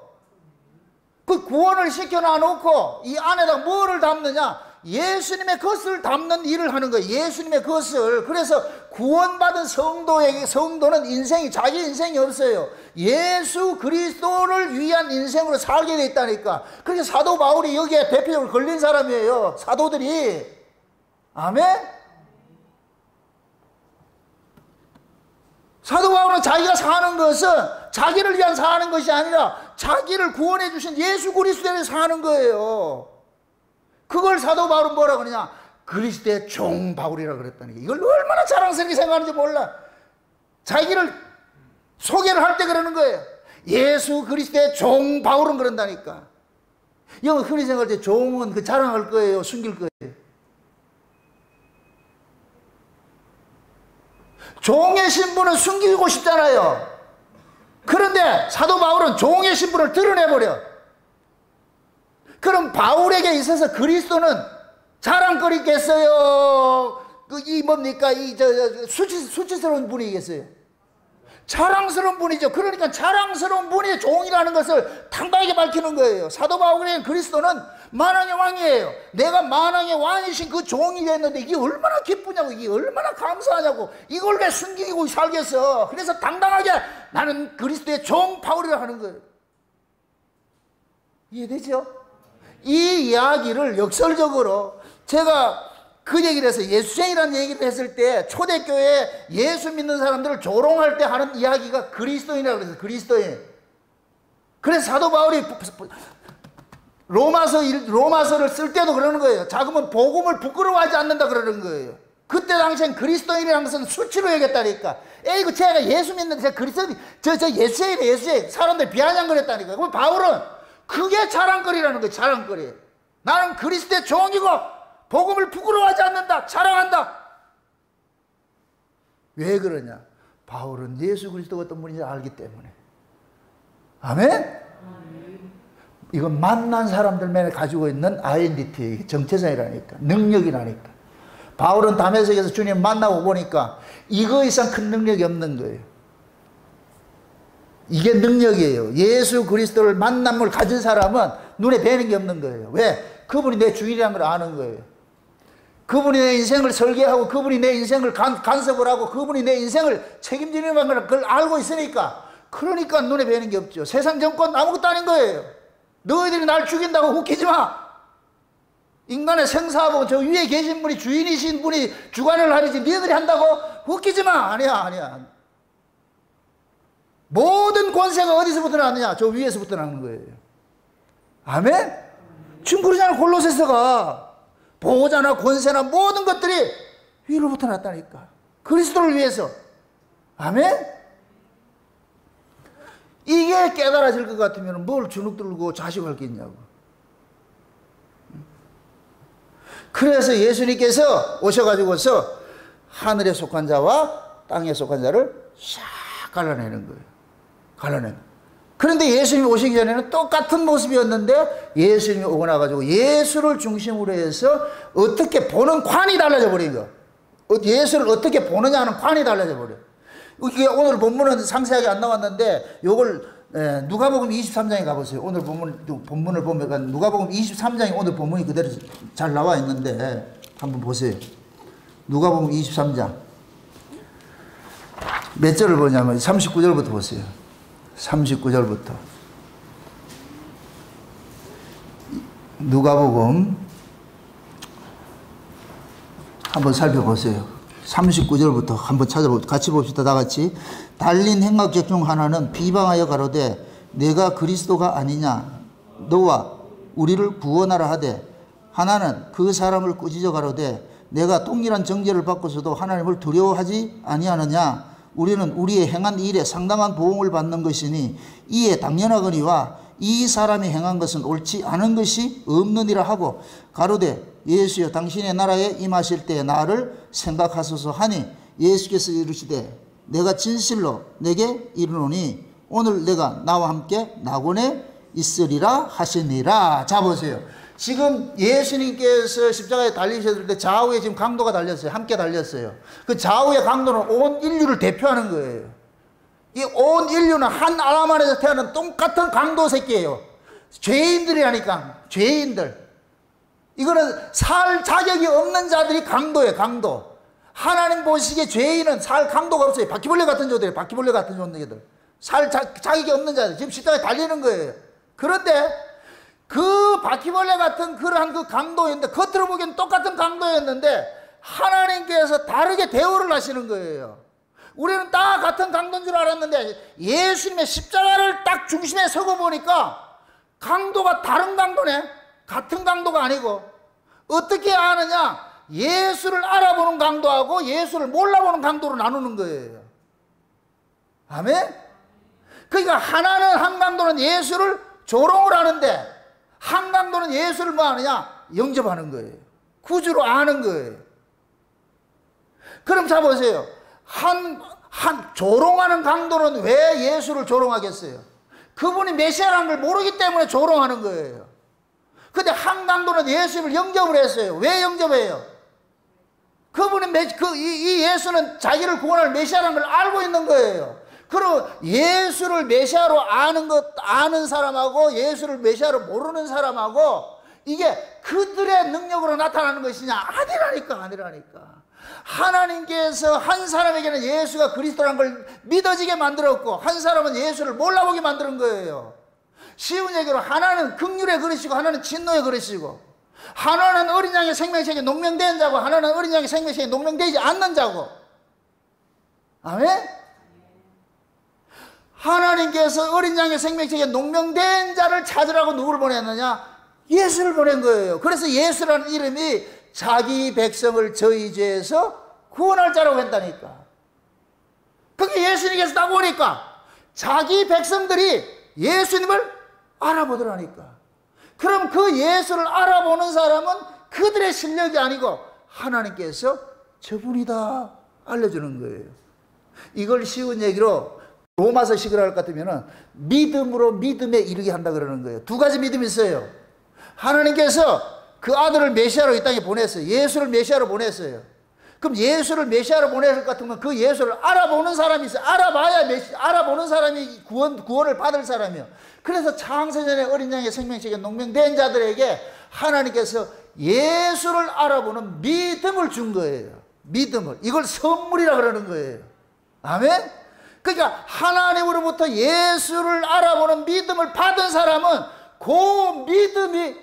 그 구원을 시켜놔놓고 이 안에다 뭐를 담느냐? 예수님의 것을 담는 일을 하는 거예요. 예수님의 것을. 그래서 구원받은 성도는 인생이, 자기 인생이 없어요. 예수 그리스도를 위한 인생으로 살게 돼 있다니까. 그래서 사도 바울이 여기에 대표적으로 걸린 사람이에요. 사도들이. 아멘? 사도 바울은 자기가 사는 것은 자기를 위한 사는 것이 아니라 자기를 구원해 주신 예수 그리스도를 사는 거예요. 그걸 사도 바울은 뭐라 그러냐? 그리스도의 종 바울이라 그랬다는 게, 이걸 얼마나 자랑스럽게 생각하는지 몰라. 자기를 소개를 할 때 그러는 거예요. 예수 그리스도의 종 바울은 그런다니까. 이거 흔히 생각할 때 종은 그 자랑할 거예요, 숨길 거예요? 종의 신분은 숨기고 싶잖아요. 그런데 사도 바울은 종의 신분을 드러내버려. 그럼 바울에게 있어서 그리스도는 자랑거리겠어요? 이 뭡니까? 수치스러운 분이겠어요? 자랑스러운 분이죠. 그러니까 자랑스러운 분이 종이라는 것을 당당하게 밝히는 거예요. 사도 바울의 그리스도는 만왕의 왕이에요. 내가 만왕의 왕이신 그 종이 됐는데 이게 얼마나 기쁘냐고, 이게 얼마나 감사하냐고, 이걸 왜 숨기고 살겠어. 그래서 당당하게 나는 그리스도의 종 바울이라 하는 거예요. 이해되죠? 이 이야기를 역설적으로 제가 그 얘기를 해서 예수쟁이라는 얘기를 했을 때 초대교회에 예수 믿는 사람들을 조롱할 때 하는 이야기가 그리스도인이라고 그랬어요. 그리스도인. 그래서 사도 바울이 로마서를 쓸 때도 그러는 거예요. 자금은 복음을 부끄러워하지 않는다 그러는 거예요. 그때 당시엔 그리스도인이라는 것은 수치로 여겼다니까. 에이구, 제가 예수 믿는데 제가 그리스도인, 저 예수쟁이네, 예수쟁이. 사람들 비아냥거렸다니까. 그럼 바울은 그게 자랑거리라는 거예요. 자랑거리. 나는 그리스도의 종이고 복음을 부끄러워하지 않는다. 자랑한다. 왜 그러냐? 바울은 예수 그리스도가 어떤 분인지 알기 때문에. 아멘? 이건 만난 사람들만 가지고 있는 아이덴티티, 정체성이라니까. 능력이라니까. 바울은 다메섹에서 주님 만나고 보니까 이거 이상 큰 능력이 없는 거예요. 이게 능력이에요. 예수 그리스도를 만남을 가진 사람은 눈에 뵈는 게 없는 거예요. 왜? 그분이 내 주인이라는 걸 아는 거예요. 그분이 내 인생을 설계하고 그분이 내 인생을 간섭을 하고 그분이 내 인생을 책임지는 걸 그걸 알고 있으니까, 그러니까 눈에 뵈는 게 없죠. 세상 정권 아무것도 아닌 거예요. 너희들이 날 죽인다고 웃기지 마. 인간의 생사하고 저 위에 계신 분이, 주인이신 분이 주관을 하지 너희들이 한다고 웃기지 마. 아니야. 모든 권세가 어디서부터 나느냐? 저 위에서부터 나는 거예요. 아멘? 지금 그러잖아요. 골로새서가 보호자나 권세나 모든 것들이 위로부터 났다니까. 그리스도를 위해서. 아멘? 이게 깨달아질 것 같으면 뭘 주눅 들고 자식할 게 있냐고. 그래서 예수님께서 오셔가지고서 하늘에 속한 자와 땅에 속한 자를 샥 갈라내는 거예요. 갈라내는. 그런데 예수님이 오시기 전에는 똑같은 모습이었는데 예수님이 오고 나가지고 예수를 중심으로 해서 어떻게 보는 관이 달라져 버린 거. 예수를 어떻게 보느냐 하는 관이 달라져 버려. 이게 오늘 본문은 상세하게 안 나왔는데 요걸 누가복음 23장에 가보세요. 오늘 본문을 보면 누가복음 23장에 오늘 본문이 그대로 잘 나와 있는데 한번 보세요. 누가복음 23장 몇 절을 보냐면 39절부터 보세요. 39절부터 누가복음 한번 살펴보세요. 39절부터 한번 같이 봅시다. 다 같이. 달린 행악적 중 하나는 비방하여 가로되 내가 그리스도가 아니냐 너와 우리를 구원하라 하되, 하나는 그 사람을 꾸짖어 가로되 내가 동일한 정죄를 받고서도 하나님을 두려워하지 아니하느냐. 우리는 우리의 행한 일에 상당한 보응을 받는 것이니 이에 당연하거니와 이 사람이 행한 것은 옳지 않은 것이 없느니라 하고 가로되 예수여 당신의 나라에 임하실 때에 나를 생각하소서 하니, 예수께서 이르시되 내가 진실로 내게 이르노니 오늘 내가 나와 함께 낙원에 있으리라 하시니라. 자 보세요. 지금 예수님께서 십자가에 달리셨을 때 좌우에 지금 강도가 달렸어요. 함께 달렸어요. 그 좌우의 강도는 온 인류를 대표하는 거예요. 이 온 인류는 한 아람 안에서 태어난 똑같은 강도 새끼예요. 죄인들이라니까. 죄인들. 이거는 살 자격이 없는 자들이 강도예요. 강도. 하나님 보시기에 죄인은 살 강도가 없어요. 바퀴벌레 같은 존재들. 바퀴벌레 같은 존재들. 살 자격이 없는 자들. 지금 십자가에 달리는 거예요. 그런데 그 바퀴벌레 같은 그러한 그 강도였는데, 겉으로 보기엔 똑같은 강도였는데 하나님께서 다르게 대우를 하시는 거예요. 우리는 다 같은 강도인 줄 알았는데 예수님의 십자가를 딱 중심에 서고 보니까 강도가 다른 강도네. 같은 강도가 아니고. 어떻게 아느냐? 예수를 알아보는 강도하고 예수를 몰라보는 강도로 나누는 거예요. 아멘? 그러니까 하나는 한 강도는 예수를 조롱을 하는데 한 강도는 예수를 뭐 하느냐? 영접하는 거예요. 구주로 아는 거예요. 그럼 자 보세요. 조롱하는 강도는 왜 예수를 조롱하겠어요? 그분이 메시아라는 걸 모르기 때문에 조롱하는 거예요. 근데 한 강도는 예수를 영접을 했어요. 왜 영접해요? 그분은 이 예수는 자기를 구원할 메시아라는 걸 알고 있는 거예요. 그리고 예수를 메시아로 아는 사람하고 예수를 메시아로 모르는 사람하고 이게 그들의 능력으로 나타나는 것이냐? 아니라니까. 하나님께서 한 사람에게는 예수가 그리스도라는 걸 믿어지게 만들었고 한 사람은 예수를 몰라보게 만드는 거예요. 쉬운 얘기로 하나는 긍휼의 그릇이고 하나는 진노의 그릇이고 하나는 어린 양의 생명책에 농명된 자고 하나는 어린 양의 생명책에 농명되지 않는 자고. 아멘? 하나님께서 어린 양의 생명책에 농명된 자를 찾으라고 누구를 보냈느냐? 예수를 보낸 거예요. 그래서 예수라는 이름이 자기 백성을 저희 죄에서 구원할 자라고 했다니까. 그게 예수님께서 딱 오니까 자기 백성들이 예수님을 알아보더라니까. 그럼 그 예수를 알아보는 사람은 그들의 실력이 아니고 하나님께서 저분이다 알려주는 거예요. 이걸 쉬운 얘기로 로마서식으로 할 것 같으면 믿음으로 믿음에 이르게 한다 그러는 거예요. 두 가지 믿음이 있어요. 하나님께서 그 아들을 메시아로 이 땅에 보냈어요. 예수를 메시아로 보냈어요. 그럼 예수를 메시아로 보낼 것 같으면 그 예수를 알아보는 사람이 있어요. 알아보는 사람이 구원을 받을 사람이요. 그래서 창세전에 어린 양의 생명책에 농명된 자들에게 하나님께서 예수를 알아보는 믿음을 준 거예요. 믿음을. 이걸 선물이라 그러는 거예요. 아멘? 그러니까 하나님으로부터 예수를 알아보는 믿음을 받은 사람은 그 믿음이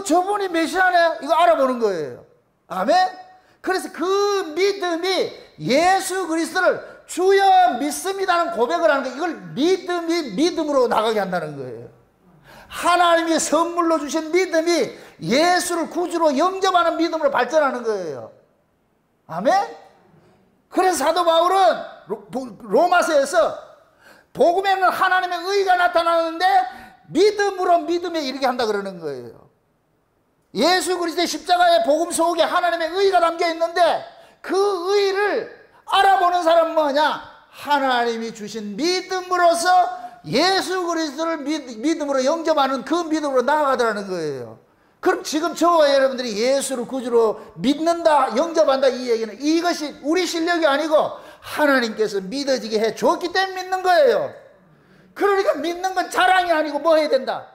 저분이 메시아네 이거 알아보는 거예요. 아멘? 그래서 그 믿음이 예수 그리스도를 주여 믿습니다는 고백을 하는 거예요. 이걸 믿음으로 나가게 한다는 거예요. 하나님이 선물로 주신 믿음이 예수를 구주로 영접하는 믿음으로 발전하는 거예요. 아멘? 그래서 사도 바울은 로마서에서 복음에는 하나님의 의가 나타나는데 믿음으로 믿음에 이르게 한다 그러는 거예요. 예수 그리스도의 십자가의 복음 속에 하나님의 의가 담겨 있는데 그 의를 알아보는 사람은 뭐냐? 하나님이 주신 믿음으로서 예수 그리스도를 믿음으로 영접하는 그 믿음으로 나아가더라는 거예요. 그럼 지금 저와 여러분들이 예수를 구주로 믿는다, 영접한다 이 얘기는 이것이 우리 실력이 아니고 하나님께서 믿어지게 해 줬기 때문에 믿는 거예요. 그러니까 믿는 건 자랑이 아니고 뭐 해야 된다?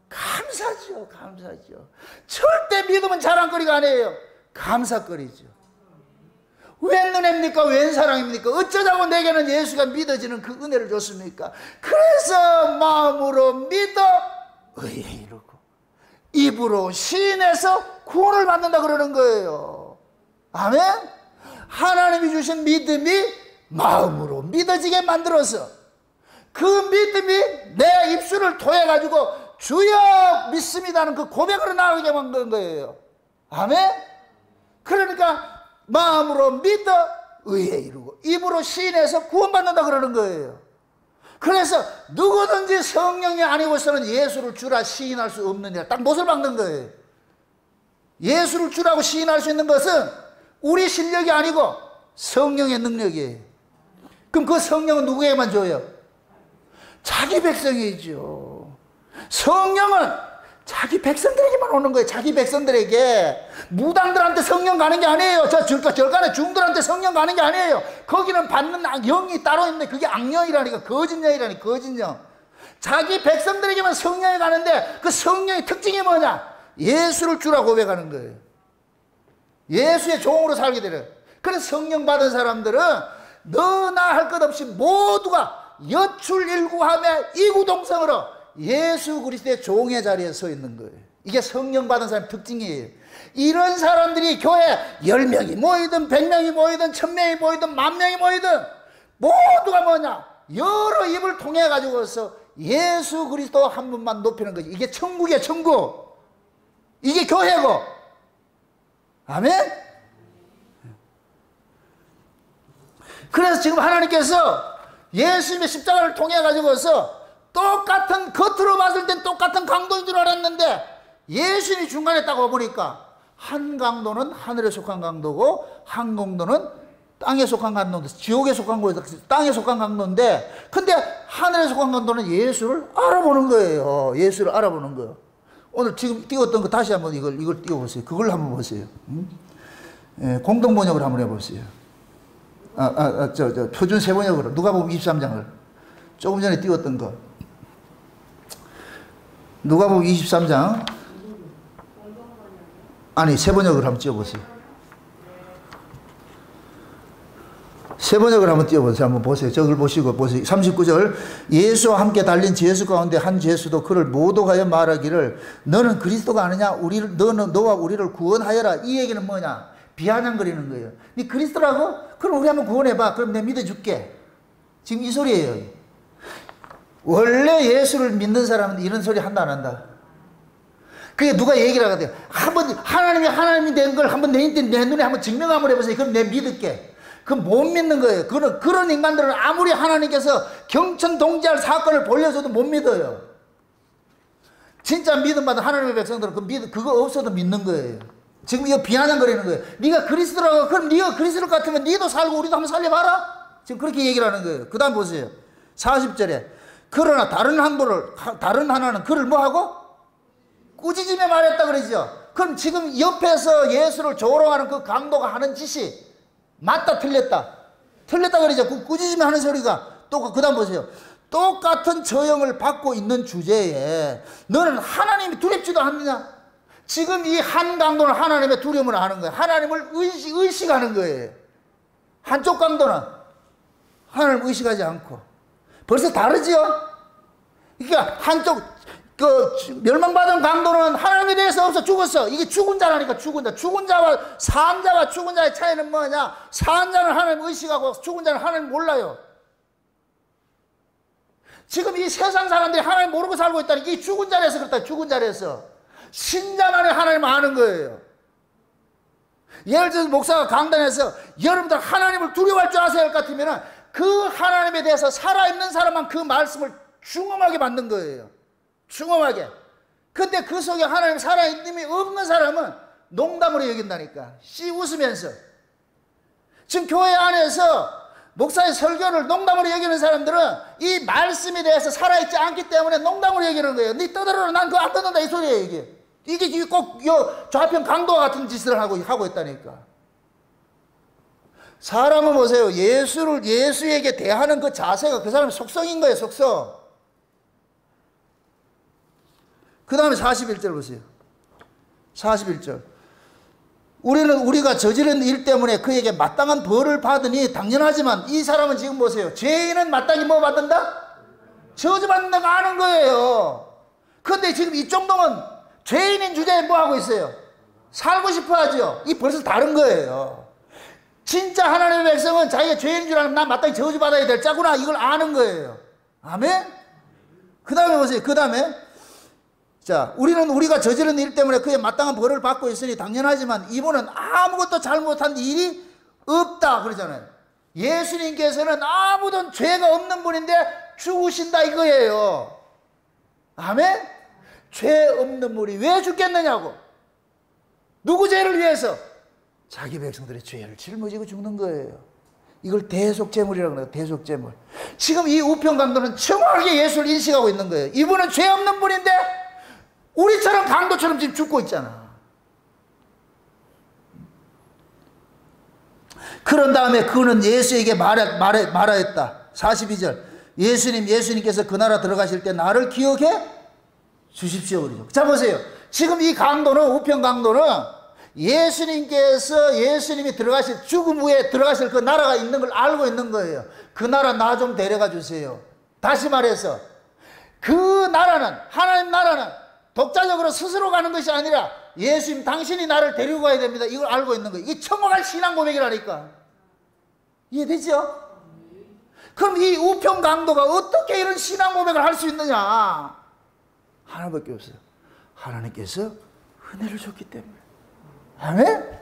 감사죠. 절대 믿음은 자랑거리가 아니에요. 감사거리죠. 웬 은혜입니까? 웬 사랑입니까? 어쩌자고 내게는 예수가 믿어지는 그 은혜를 줬습니까? 그래서 마음으로 믿어 의에 이르고 입으로 시인해서 구원을 받는다 그러는 거예요. 아멘? 하나님이 주신 믿음이 마음으로 믿어지게 만들어서 그 믿음이 내 입술을 통해 가지고 주여 믿습니다는 그 고백으로 나가게 만든 거예요. 아멘? 그러니까 마음으로 믿어 의에 이르고 입으로 시인해서 구원받는다 그러는 거예요. 그래서 누구든지 성령이 아니고서는 예수를 주라 시인할 수 없느니라 딱 못을 박는 거예요. 예수를 주라고 시인할 수 있는 것은 우리 실력이 아니고 성령의 능력이에요. 그럼 그 성령은 누구에게만 줘요? 자기 백성이죠. 성령은 자기 백성들에게만 오는 거예요. 자기 백성들에게. 무당들한테 성령 가는 게 아니에요. 절간에 중들한테 성령 가는 게 아니에요. 거기는 받는 영이 따로 있는데 그게 악령이라니까. 거짓령이라니까. 거짓령. 자기 백성들에게만 성령이 가는데 그 성령의 특징이 뭐냐? 예수를 주라 고백하는 거예요. 예수의 종으로 살게 되는. 그래서 성령 받은 사람들은 너나 할 것 없이 모두가 여출일구하며 이구동성으로 예수 그리스도의 종의 자리에 서 있는 거예요. 이게 성령 받은 사람의 특징이에요. 이런 사람들이 교회 10명이 모이든 100명이 모이든 1000명이 모이든 10,000명이 모이든 모두가 뭐냐? 여러 입을 통해 가지고서 예수 그리스도 한 분만 높이는 거지. 이게 천국이야, 천국. 이게 교회고. 아멘? 그래서 지금 하나님께서 예수님의 십자가를 통해 가지고서 똑같은, 겉으로 봤을 땐 똑같은 강도인 줄 알았는데 예수님이 중간에 딱 와보니까 한 강도는 하늘에 속한 강도고 한 강도는 땅에 속한 강도인데, 지옥에 속한 거에서 땅에 속한 강도인데, 근데 하늘에 속한 강도는 예수를 알아보는 거예요. 예수를 알아보는 거예요. 오늘 지금 띄웠던 거 다시 한번 이걸 띄워보세요. 그걸 한번 보세요. 예, 공동 번역을 한번 해보세요. 표준 세 번역으로 누가복음 23장을 조금 전에 띄웠던 거. 누가복음 23장 아니 세 번역을 한번 띄워보세요. 세 번역을 한번 띄워보세요. 한번 보세요. 저걸 보시고 보세요. 39절. 예수와 함께 달린 죄수 가운데 한 죄수도 그를 모독하여 말하기를 너는 그리스도가 아니냐? 너와 우리를 구원하여라. 이 얘기는 뭐냐? 비아냥거리는 거예요. 네 그리스도라고? 그럼 우리 한번 구원해봐. 그럼 내가 믿어줄게. 지금 이 소리예요. 원래 예수를 믿는 사람은 이런 소리 한다 안 한다? 그게 누가 얘기를 하거든요. 한번 하나님이 된 걸 한번 내 눈에 한번 증명 한번 해보세요. 그럼 내가 믿을게. 그건 못 믿는 거예요. 그런 인간들은 아무리 하나님께서 경천동지할 사건을 벌려줘도 못 믿어요. 진짜 믿음 받은 하나님의 백성들은 그거 없어도 믿는 거예요. 지금 이거 비아냥거리는 거예요. 네가 그리스도라고, 그럼 네가 그리스도 같으면 네도 살고 우리도 한번 살려봐라. 지금 그렇게 얘기를 하는 거예요. 그 다음 보세요. 40절에 그러나 다른 하나는 그를 뭐하고? 꾸짖으며 말했다 그러죠. 그럼 지금 옆에서 예수를 조롱하는 그 강도가 하는 짓이 맞다 틀렸다 그러죠. 꾸짖으며 하는 소리가 그 다음 보세요. 똑같은 처형을 받고 있는 주제에 너는 하나님이 두렵지도 않느냐? 지금 이 한 강도는 하나님의 두려움을 하는 거예요. 하나님을 의식하는 거예요. 한쪽 강도는 하나님을 의식하지 않고. 벌써 다르지요? 그러니까 한쪽 멸망받은 강도는 하나님에 대해서 없어, 죽었어. 이게 죽은 자라니까. 죽은 자와 산 자와 죽은 자의 차이는 뭐냐? 산 자는 하나님을 의식하고 죽은 자는 하나님을 몰라요. 지금 이 세상 사람들이 하나님 모르고 살고 있다니, 이 죽은 자리에서 그렇다. 죽은 자리에서 신자만이 하나님을 아는 거예요. 예를 들어서 목사가 강단에서 여러분들 하나님을 두려워할 줄 아세요? 같으면 그 하나님에 대해서 살아있는 사람만 그 말씀을 중엄하게 받는 거예요. 중엄하게. 근데 그 속에 하나님 살아있음이 없는 사람은 농담으로 여긴다니까. 씨 웃으면서. 지금 교회 안에서 목사의 설교를 농담으로 여기는 사람들은 이 말씀에 대해서 살아있지 않기 때문에 농담으로 여기는 거예요. 네 떠들어라. 난 그거 안 듣는다. 이 소리예요, 이게. 이게 꼭 좌편 강도와 같은 짓을 하고 있다니까. 사람은 보세요. 예수에게 대하는 그 자세가 그 사람의 속성인 거예요, 속성. 그 다음에 41절 보세요. 41절. 우리가 저지른 일 때문에 그에게 마땅한 벌을 받으니 당연하지만 이 사람은 지금 보세요. 죄인은 마땅히 뭐 받는다? 저주받는 거 아는 거예요. 그런데 지금 이 정도면 죄인인 주제에 뭐 하고 있어요? 살고 싶어 하죠. 이 벌써 다른 거예요. 진짜 하나님의 백성은 자기가 죄인인 줄 알면 나 마땅히 저주받아야 될 자구나. 이걸 아는 거예요. 아멘? 그 다음에 보세요. 그 다음에 자, 우리가 저지른 일 때문에 그의 마땅한 벌을 받고 있으니 당연하지만 이분은 아무것도 잘못한 일이 없다 그러잖아요. 예수님께서는 아무도 죄가 없는 분인데 죽으신다 이거예요. 아멘? 죄 없는 분이 왜 죽겠느냐고. 누구 죄를 위해서? 자기 백성들의 죄를 짊어지고 죽는 거예요. 이걸 대속제물이라고 그래요. 대속제물. 지금 이 우편강도는 정확하게 예수를 인식하고 있는 거예요. 이분은 죄 없는 분인데 우리처럼 강도처럼 지금 죽고 있잖아. 그런 다음에 그는 예수에게 말하였다. 42절. 예수님께서 그 나라 들어가실 때 나를 기억해 주십시오. 그러죠. 자, 보세요. 지금 이 강도는, 우편 강도는 예수님이 죽음 후에 들어가실 그 나라가 있는 걸 알고 있는 거예요. 그 나라 나 좀 데려가 주세요. 다시 말해서 그 나라는, 하나님 나라는 독자적으로 스스로 가는 것이 아니라 예수님 당신이 나를 데리고 가야 됩니다. 이걸 알고 있는 거예요. 이게 청원할 신앙 고백이라니까. 이해되죠? 그럼 이 우편 강도가 어떻게 이런 신앙 고백을 할 수 있느냐? 하나밖에 없어요. 하나님께서 은혜를 줬기 때문에. 아멘?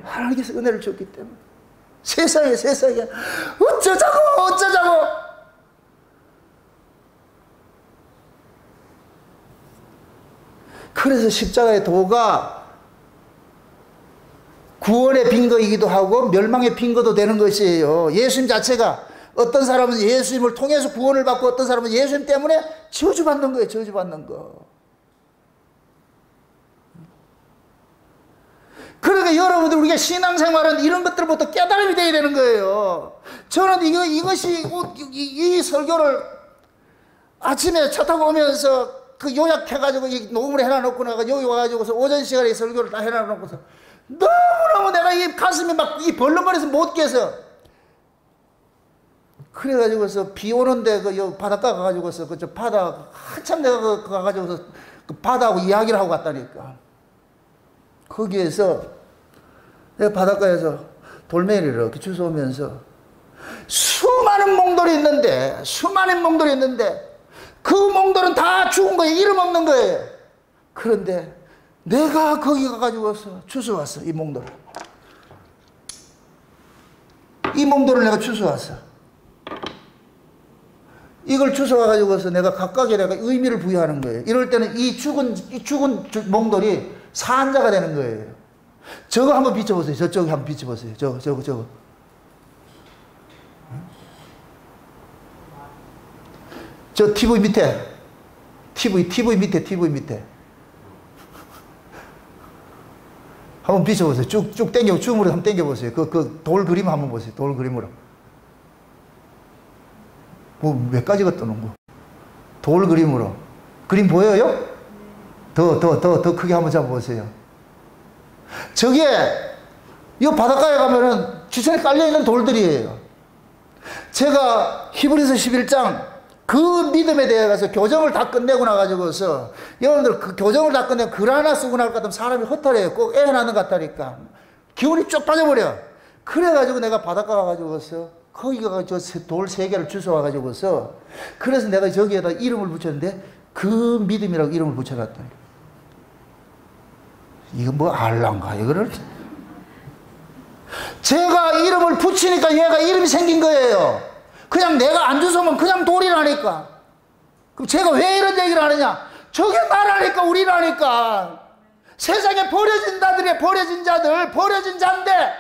하나님께서 은혜를 줬기 때문에. 세상에 어쩌자고. 그래서 십자가의 도가 구원의 빈거이기도 하고 멸망의 빈거도 되는 것이에요. 예수님 자체가, 어떤 사람은 예수님을 통해서 구원을 받고 어떤 사람은 예수님 때문에 저주받는 거예요. 저주받는 거. 그러니까 여러분들, 우리가 신앙생활은 이런 것들부터 깨달음이 되어야 되는 거예요. 저는 이 설교를 아침에 차 타고 오면서 그 요약해가지고 녹음을 해놔놓고 내가 여기 와가지고서 오전 시간에 설교를 다 해놔놓고서 너무너무 내가 이 가슴이 막 이 벌렁거려서 못 깨서, 그래가지고서 비 오는데 그 바닷가 가가지고서 그저 바다 한참 내가 가가지고서 그 바다하고 이야기를 하고 갔다니까. 거기에서 내가 바닷가에서 돌멩이를 이렇게 주워오면서 수많은 몽돌이 있는데 그 몽돌은 다 죽은 거예요. 이름 없는 거예요. 그런데 내가 거기 가가지고서 주워왔어. 이 몽돌을 내가 주워왔어. 이걸 주워와가지고서 내가 각각에 내가 의미를 부여하는 거예요. 이럴 때는 이 죽은 몽돌이 산자가 되는 거예요. 저거 한번 비춰보세요. 저쪽에 한번 비춰보세요. 저거. 저 TV 밑에. TV 밑에. 한번 비춰보세요. 쭉 당겨, 줌으로 한번 당겨보세요. 그 돌 그림 한번 보세요. 돌 그림으로. 뭐 몇 가지가 뜨는 거. 돌 그림으로. 그림 보여요? 더 크게 한번 잡아보세요. 저게, 이 바닷가에 가면은 주변에 깔려있는 돌들이에요. 제가 히브리서 11장 그 믿음에 대해 가서 교정을 다 끝내고 나가지고서, 여러분들 그 교정을 다 끝내고 글 하나 쓰고 나올 것 같으면 사람이 허탈해요. 꼭 애 낳는 것 같다니까. 기운이 쭉 빠져버려. 그래가지고 내가 바닷가 가가지고서 거기 가서 돌 3개를 주워와가지고서, 그래서 내가 저기에다 이름을 붙였는데 그 믿음이라고 이름을 붙여놨더니, 이거 뭐 알란가 이거를. 제가 이름을 붙이니까 얘가 이름이 생긴 거예요. 그냥 내가 안 주워면 그냥 돌이라니까. 그럼 제가 왜 이런 얘기를 하느냐? 저게 나라니까, 우리라니까. 세상에 버려진 자들, 버려진 자인데,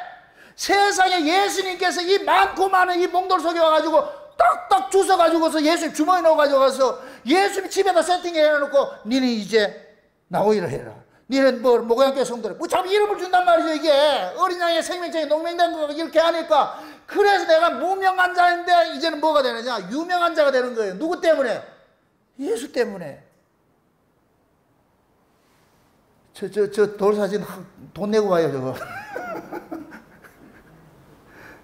세상에 예수님께서 이 많고 많은 이 몽돌 속에 와가지고 딱딱 주워가지고서 예수님 주머니 넣어가지고 가서 예수님 집에다 세팅해놓고, 니는 이제 나오이를 해라. 니는 뭐 목양교회 성도래. 뭐 참 이름을 준단 말이죠. 이게 어린 양의 생명장이 농맹된 거 이렇게 하니까. 그래서 내가 무명한 자인데 이제는 뭐가 되느냐? 유명한 자가 되는 거예요. 누구 때문에? 예수 때문에. 저 돌 사진 돈 내고 와요, 저거.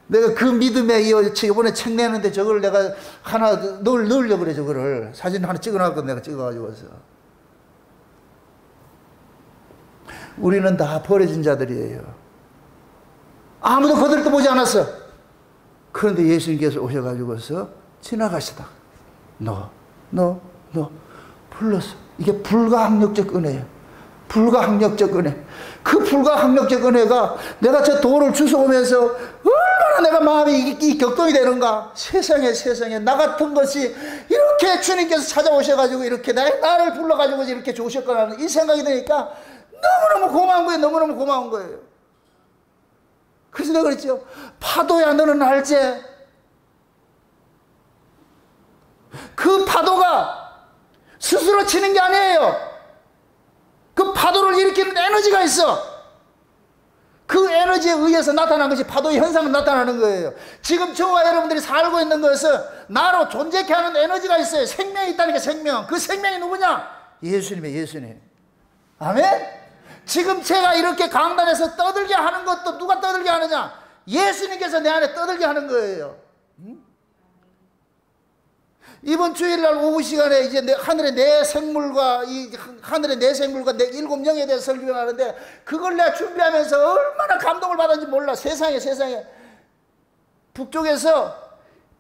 내가 그 믿음에 이번에 책 내는데 저걸 내가 하나 넣으려고 그래. 저거를 사진 하나 찍어놨거든. 내가 찍어가지고서. 우리는 다 버려진 자들이에요. 아무도 거들떠 보지 않았어. 그런데 예수님께서 오셔가지고서 지나가시다. 너 불렀어. 이게 불가항력적 은혜예요. 불가항력적 은혜. 그 불가항력적 은혜가 내가 저 돌을 주워오면서 얼마나 내가 마음이 이 격동이 되는가. 세상에 나 같은 것이 이렇게 주님께서 찾아오셔가지고 이렇게 나를 불러가지고 이렇게 좋으셨구나 이 생각이 드니까 너무너무 고마운 거예요. 그래서 내가 그랬죠. 파도야, 너는 알지? 그 파도가 스스로 치는 게 아니에요. 그 파도를 일으키는 에너지가 있어. 그 에너지에 의해서 나타난 것이 파도의 현상은 나타나는 거예요. 지금 저와 여러분들이 살고 있는 것은 나로 존재케 하는 에너지가 있어요. 생명이 있다니까, 생명. 그 생명이 누구냐? 예수님. 아멘? 지금 제가 이렇게 강단에서 떠들게 하는 것도 누가 떠들게 하느냐? 예수님께서 내 안에 떠들게 하는 거예요. 이번 주일날 오후 시간에 이제 하늘의 네 생물과 내 일곱 영에 대해서 설교를 하는데, 그걸 내가 준비하면서 얼마나 감동을 받았는지 몰라. 세상에 북쪽에서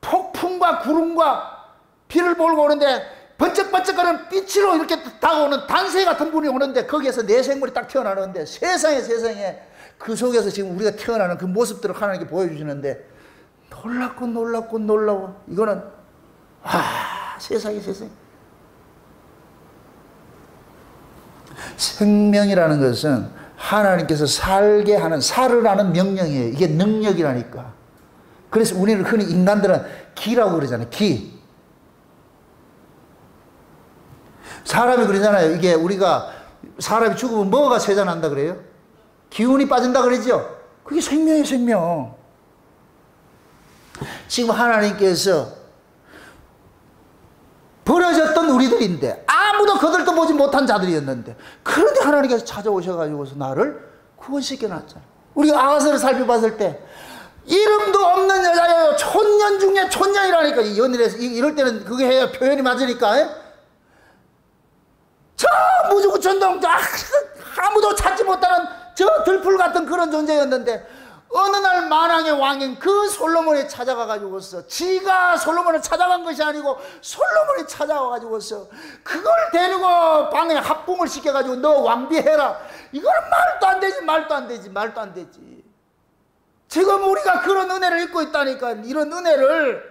폭풍과 구름과 비를 몰고 오는데 번쩍번쩍거리는 빛으로 이렇게 다가오는 단세 같은 분이 오는데 거기에서 내 생물이 딱 태어나는데 세상에 그 속에서 지금 우리가 태어나는 그 모습들을 하나님께 보여주시는데 놀랍고 놀랍고 놀라워. 이거는 세상에 생명이라는 것은 하나님께서 살게 하는 살으라는 명령이에요. 이게 능력이라니까. 그래서 우리는 흔히 인간들은 기라고 그러잖아요. 기. 사람이 그러잖아요. 이게 우리가 사람이 죽으면 뭐가 쇠잔한다 그래요? 기운이 빠진다 그러죠? 그게 생명이에요, 생명. 지금 하나님께서 버려졌던 우리들인데 아무도 거들떠 보지 못한 자들이었는데 그런데 하나님께서 찾아오셔가지고서 나를 구원시켜 놨잖아요. 우리가 아가서를 살펴봤을 때 이름도 없는 여자예요. 촌년 중에 촌년이라니까. 연일에서 이럴 때는 그게 해야 표현이 맞으니까. 저 무주구천동 아무도 찾지 못하는 저 들풀 같은 그런 존재였는데 어느 날 만왕의 왕인 그 솔로몬이 찾아가가지고서 지가 솔로몬을 찾아간 것이 아니고 솔로몬이 찾아와가지고서 그걸 데리고 방에 합궁을 시켜가지고 너 왕비해라. 이거는 말도 안 되지. 지금 우리가 그런 은혜를 입고 있다니까. 이런 은혜를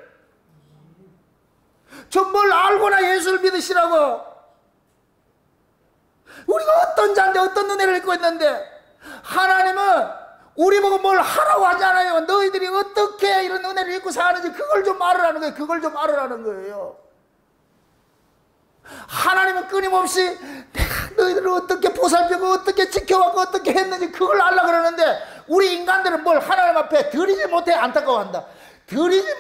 저 뭘 알고나 예수를 믿으시라고. 우리가 어떤 자인데 어떤 은혜를 입고 있는데 하나님은 우리 보고 뭘 하라고 하잖아요. 너희들이 어떻게 이런 은혜를 입고 사는지 그걸 좀 알으라는 거예요. 그걸 좀 알으라는 거예요. 하나님은 끊임없이 내가 너희들을 어떻게 보살피고 어떻게 지켜왔고 어떻게 했는지 그걸 알라 그러는데 우리 인간들은 뭘 하나님 앞에 드리지 못해 안타까워한다. 드리지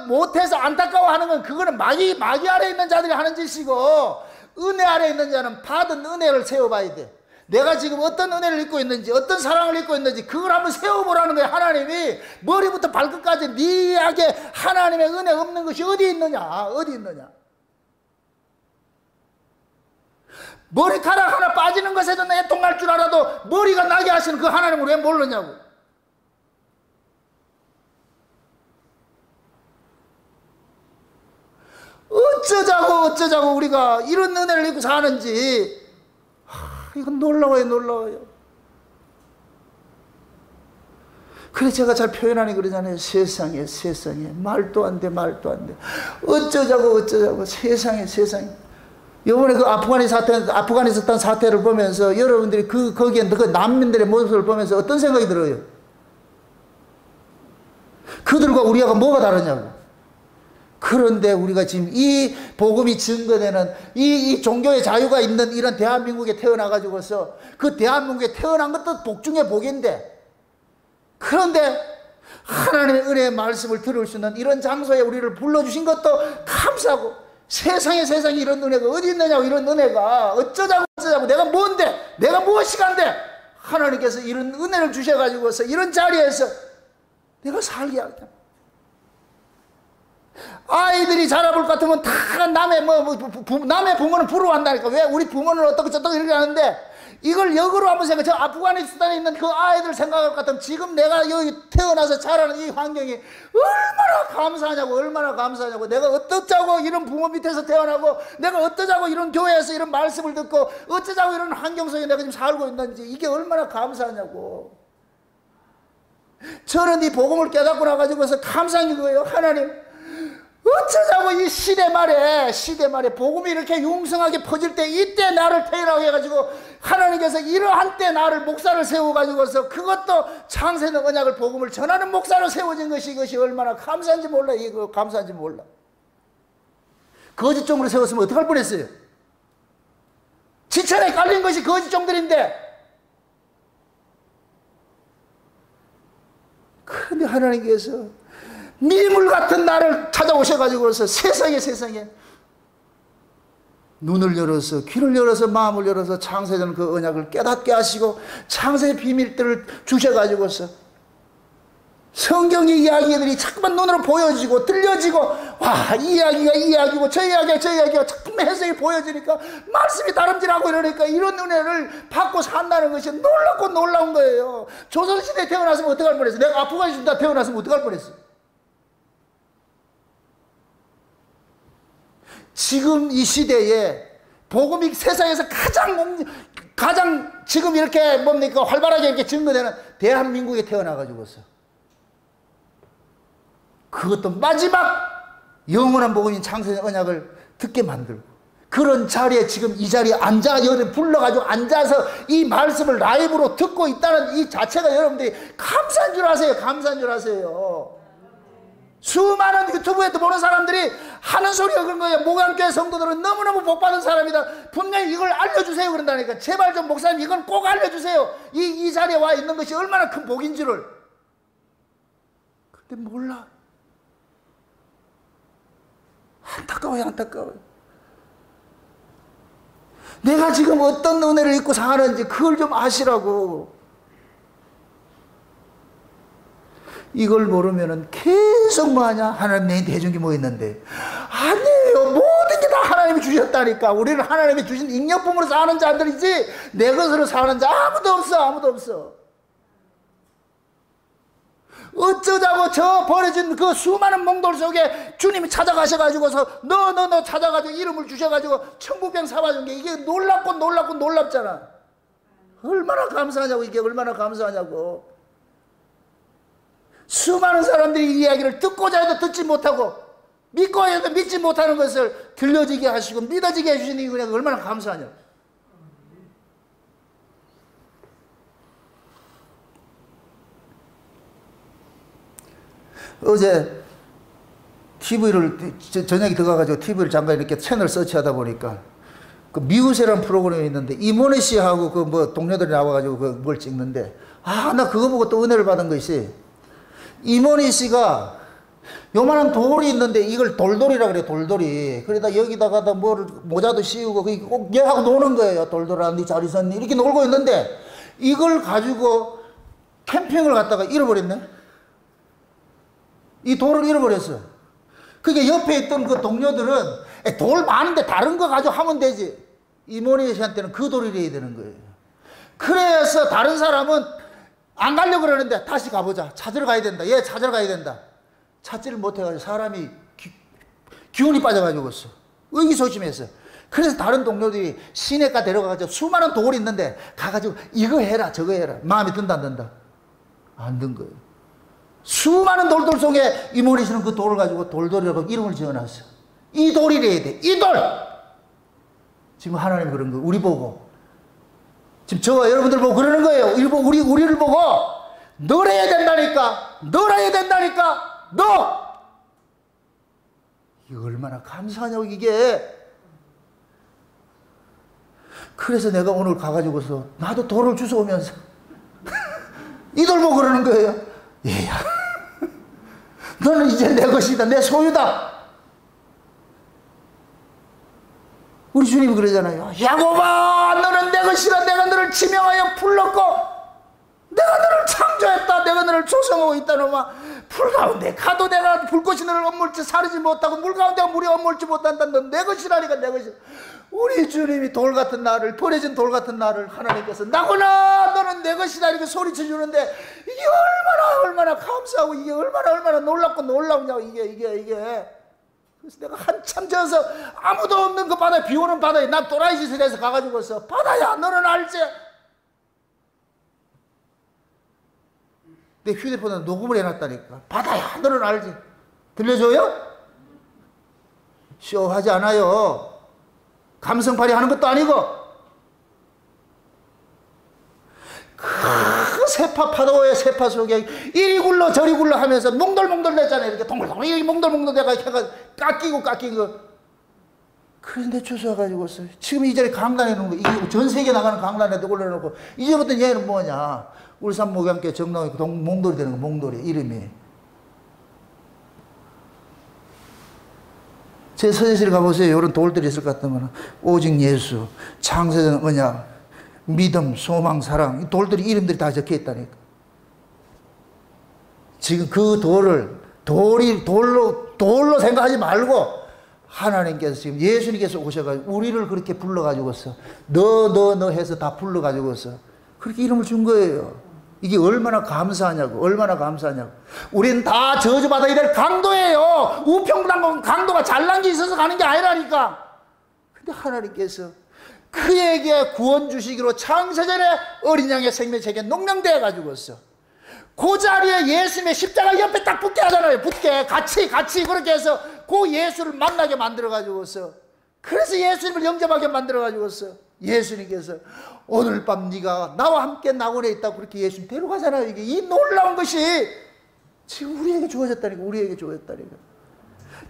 못해서 안타까워하는 건 그거는 마귀 아래에 있는 자들이 하는 짓이고 은혜 아래에 있는 자는 받은 은혜를 세워봐야 돼. 내가 지금 어떤 은혜를 입고 있는지 어떤 사랑을 입고 있는지 그걸 한번 세워보라는 거예요. 하나님이 머리부터 발끝까지 미하게 하나님의 은혜 없는 것이 어디 있느냐. 머리카락 하나 빠지는 것에도 애통날 줄 알아도 머리가 나게 하시는 그 하나님을 왜 모르냐고. 어쩌자고 우리가 이런 은혜를 입고 사는지 이건 놀라워요. 그래서 제가 잘 표현하니 그러잖아요. 세상에 말도 안 돼. 어쩌자고 세상에. 이번에 그 아프가니스탄 사태를 보면서 여러분들이 거기에 그 난민들의 모습을 보면서 어떤 생각이 들어요? 그들과 우리가 뭐가 다르냐고. 그런데 우리가 지금 이 복음이 증거되는 이 종교의 자유가 있는 이런 대한민국에 태어나가지고서 그 대한민국에 태어난 것도 복 중에 복인데 그런데 하나님의 은혜의 말씀을 들을 수 있는 이런 장소에 우리를 불러주신 것도 감사하고 세상에 이런 은혜가 어디 있느냐고. 이런 은혜가 어쩌자고 내가 뭔데 내가 무엇이간데 하나님께서 이런 은혜를 주셔가지고서 이런 자리에서 내가 살게 하겠다. 아이들이 자라볼 것 같으면 다 남의 부모는 부러워한다니까. 왜 우리 부모는 어떻게 이렇게 하는데 이걸 역으로 한번 생각해. 저 아프가니스탄에 있는 그 아이들 생각할 것 같으면 지금 내가 여기 태어나서 자라는 이 환경이 얼마나 감사하냐고. 내가 어쩌자고 이런 부모 밑에서 태어나고 내가 어쩌자고 이런 교회에서 이런 말씀을 듣고 어쩌자고 이런 환경 속에 내가 지금 살고 있는지 이게 얼마나 감사하냐고. 저는 이 복음을 깨닫고 나가지고서 감사한 거예요. 하나님 어쩌자고 이 시대 말에 복음이 이렇게 융성하게 퍼질 때 이때 나를 태어나게 해가지고 하나님께서 이러한 때 나를 목사를 세워가지고서 그것도 창세는 언약을 복음을 전하는 목사로 세워진 것이 이것이 얼마나 감사한지 몰라. 이거 감사한지 몰라. 거짓종으로 세웠으면 어떡할 뻔했어요. 지천에 깔린 것이 거짓종들인데 그런데 하나님께서 미물 같은 나를 찾아오셔가지고서 세상에 눈을 열어서 귀를 열어서 마음을 열어서 창세전 그 언약을 깨닫게 하시고 창세의 비밀들을 주셔가지고서 성경의 이야기들이 자꾸만 눈으로 보여지고 들려지고 이 이야기가 이 이야기고 저 이야기가 자꾸만 해석이 보여지니까 말씀이 다름질하고 이러니까 이런 은혜를 받고 산다는 것이 놀랍고 놀라운 거예요. 조선시대에 태어났으면 어떡할 뻔했어. 내가 아프가니스탄에 태어났으면 어떡할 뻔했어. 지금 이 시대에 복음이 세상에서 가장 지금 이렇게 뭡니까 활발하게 이렇게 증거되는 대한민국에 태어나가지고서 그것도 마지막 영원한 복음인 창세전 언약을 듣게 만들고 그런 자리에 지금 이 자리에 앉아 여러분 불러가지고 앉아서 이 말씀을 라이브로 듣고 있다는 이 자체가 여러분들이 감사한 줄 아세요. 감사한 줄 아세요. 수많은 유튜브에 보는 사람들이 하는 소리가 그런 거예요. 목양교회 성도들은 너무너무 복받은 사람이다. 분명히 이걸 알려주세요 그런다니까. 제발 좀 목사님 이건 꼭 알려주세요. 이 자리에 와 있는 것이 얼마나 큰 복인 줄을. 근데 몰라. 안타까워요. 안타까워요. 내가 지금 어떤 은혜를 입고 사는지 그걸 좀 아시라고. 이걸 모르면은 계속 뭐하냐? 하나님 내 대중이 뭐 있는데. 아니에요. 모든 게 다 하나님이 주셨다니까. 우리는 하나님이 주신 잉여품으로 사는 자들이지 내 것으로 사는 자 아무도 없어. 아무도 없어. 어쩌자고 저 버려진 그 수많은 몽돌 속에 주님이 찾아가셔가지고서 너 찾아가지고 이름을 주셔가지고 천국병 사와준 게 이게 놀랍고 놀랍잖아. 얼마나 감사하냐고. 이게 얼마나 감사하냐고. 수많은 사람들이 이 이야기를 듣고자 해도 듣지 못하고 믿고자 해도 믿지 못하는 것을 들려지게 하시고 믿어지게 해주시는 이 은혜가 얼마나 감사하냐고. 어제 TV를 저녁에 들어가가지고 TV를 잠깐 이렇게 채널 서치하다 보니까 그 미우새라는 프로그램이 있는데 이모네 씨하고 그 뭐 동료들이 나와가지고 그 뭘 찍는데 나 그거 보고 또 은혜를 받은 것이 이모네 씨가 요만한 돌이 있는데 이걸 돌돌이라 그래. 돌돌이. 그러다 여기다가 뭘 모자도 씌우고 꼭 얘하고 노는 거예요. 돌돌아 니 잘 있었니 이렇게 놀고 있는데 이걸 가지고 캠핑을 갔다가 잃어버렸네. 이 돌을 잃어버렸어. 그게 옆에 있던 그 동료들은 돌 많은데 다른 거 가지고 하면 되지. 이모니 씨한테는 그 돌이 돼야 되는 거예요. 그래서 다른 사람은 안 가려고 그러는데 다시 가보자. 찾으러 가야 된다. 얘 찾으러 가야 된다. 찾지를 못해가지고 사람이 기운이 빠져가지고 있어. 의기소침했어. 그래서 다른 동료들이 시내가 데려가가지고 수많은 돌이 있는데 가가지고 이거 해라 저거 해라. 마음에 든다 안 든다? 안 든 거예요. 수많은 돌들 속에 이모니 씨는 그 돌을 가지고 돌돌이라고 이름을 지어놨어. 이 돌이래야 돼. 이 돌! 지금 하나님 그런 거 우리 보고 지금 저와 여러분들 보고 그러는 거예요. 우리를 보고 너래야 된다니까. 너래야 된다니까. 너! 이거 얼마나 감사하냐고 이게. 그래서 내가 오늘 가가지고서 나도 돌을 주워오면서 이 돌 보고 그러는 거예요. 얘야 너는 이제 내 것이다. 내 소유다. 우리 주님이 그러잖아요. 야곱아 너는 내 것이다. 내가 너를 지명하여 불렀고 내가 너를 창조했다. 내가 너를 조성하고 있다. 놈아 불 가운데 가도 내가 불꽃이 너를 엇물지 사르지 못하고 물 가운데 물이 엇물지 못한다. 넌 내 것이라니까. 내 것이다. 우리 주님이 돌 같은 나를 버려진 돌 같은 나를 하나님께서 나구나 너는 내 것이다 이렇게 소리쳐 주는데 이게 얼마나 감사하고 이게 얼마나 놀랍고 놀라우냐고 이게 그래서 내가 한참 져서 아무도 없는 그 바다에 비 오는 바다에 난 또라이 짓을 해서 가가지고서 바다야 너는 알지? 내 휴대폰에 녹음을 해놨다니까. 바다야 너는 알지? 들려줘요? 쇼하지 않아요. 감성팔이 하는 것도 아니고 그 세파 파도의 세파 속에 이리 굴러 저리 굴러 하면서 몽돌몽돌 됐잖아요. 이렇게 동글동글 이렇게 몽돌몽돌 돼가 깎이고 그런데 주워가지고서 지금 이 자리에 강단에 놓은 거 이게 전 세계 나가는 강단에도 올려놓고 이제부터 얘는 뭐냐 울산 목양교회 정동에 몽돌이 되는 거. 몽돌이 이름이 제 서재실 가보세요. 이런 돌들이 있을 것 같으면 오직 예수, 창세전 언약, 믿음, 소망, 사랑 이 돌들이 이름들이 다 적혀 있다니까. 지금 그 돌로 생각하지 말고 하나님께서 지금 예수님께서 오셔가지고 우리를 그렇게 불러가지고서 너 해서 다 불러가지고서 그렇게 이름을 준 거예요. 이게 얼마나 감사하냐고, 얼마나 감사하냐고. 우리는 다 저주받아야 될 강도예요. 우평강 강도가 잘난 게 있어서 가는 게 아니라니까. 근데 하나님께서 그에게 구원 주시기로 창세전에 어린 양의 생명책에 농명되어 가지고서 그 자리에 예수님의 십자가 옆에 딱 붙게 하잖아요. 붙게 같이 그렇게 해서 그 예수를 만나게 만들어 가지고서, 그래서 예수님을 영접하게 만들어 가지고서 예수님께서 오늘 밤 네가 나와 함께 낙원에 있다고 그렇게 예수님 데려가잖아요. 이게 이 놀라운 것이 지금 우리에게 주어졌다니까. 우리에게 주어졌다니까.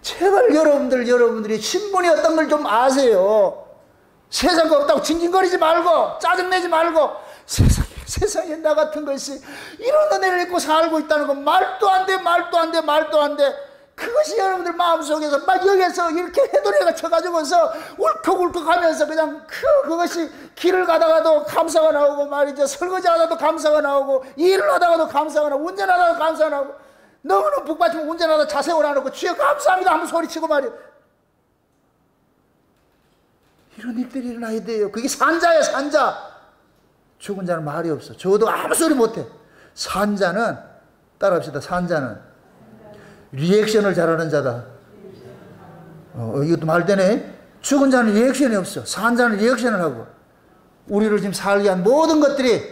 제발 여러분들이 신분이 어떤 걸 좀 아세요. 세상 거 없다고 징징거리지 말고 짜증내지 말고, 세상에 나 같은 것이 이런 은혜를 입고 살고 있다는 건 말도 안 돼. 그것이 여러분들 마음속에서 막 여기서 이렇게 해도리가 쳐가지고서 울컥울컥 하면서 그냥 그것이 길을 가다가도 감사가 나오고 말이죠. 설거지 하다도 감사가 나오고, 일을 하다가도 감사가 나오고, 운전하다도 감사가 나오고, 너무너무 북받치면 운전하다 차 세워놔놓고 주여 감사합니다 한번 소리치고 말이에요. 이런 일들이 일어나야 돼요. 그게 산자예요, 산자. 죽은 자는 말이 없어. 저도 아무 소리 못해. 산자는, 따라합시다. 산자는 리액션을 잘하는 자다. 이것도 말되네. 죽은 자는 리액션이 없어. 산자는 리액션을 하고. 우리를 지금 살게 한 모든 것들이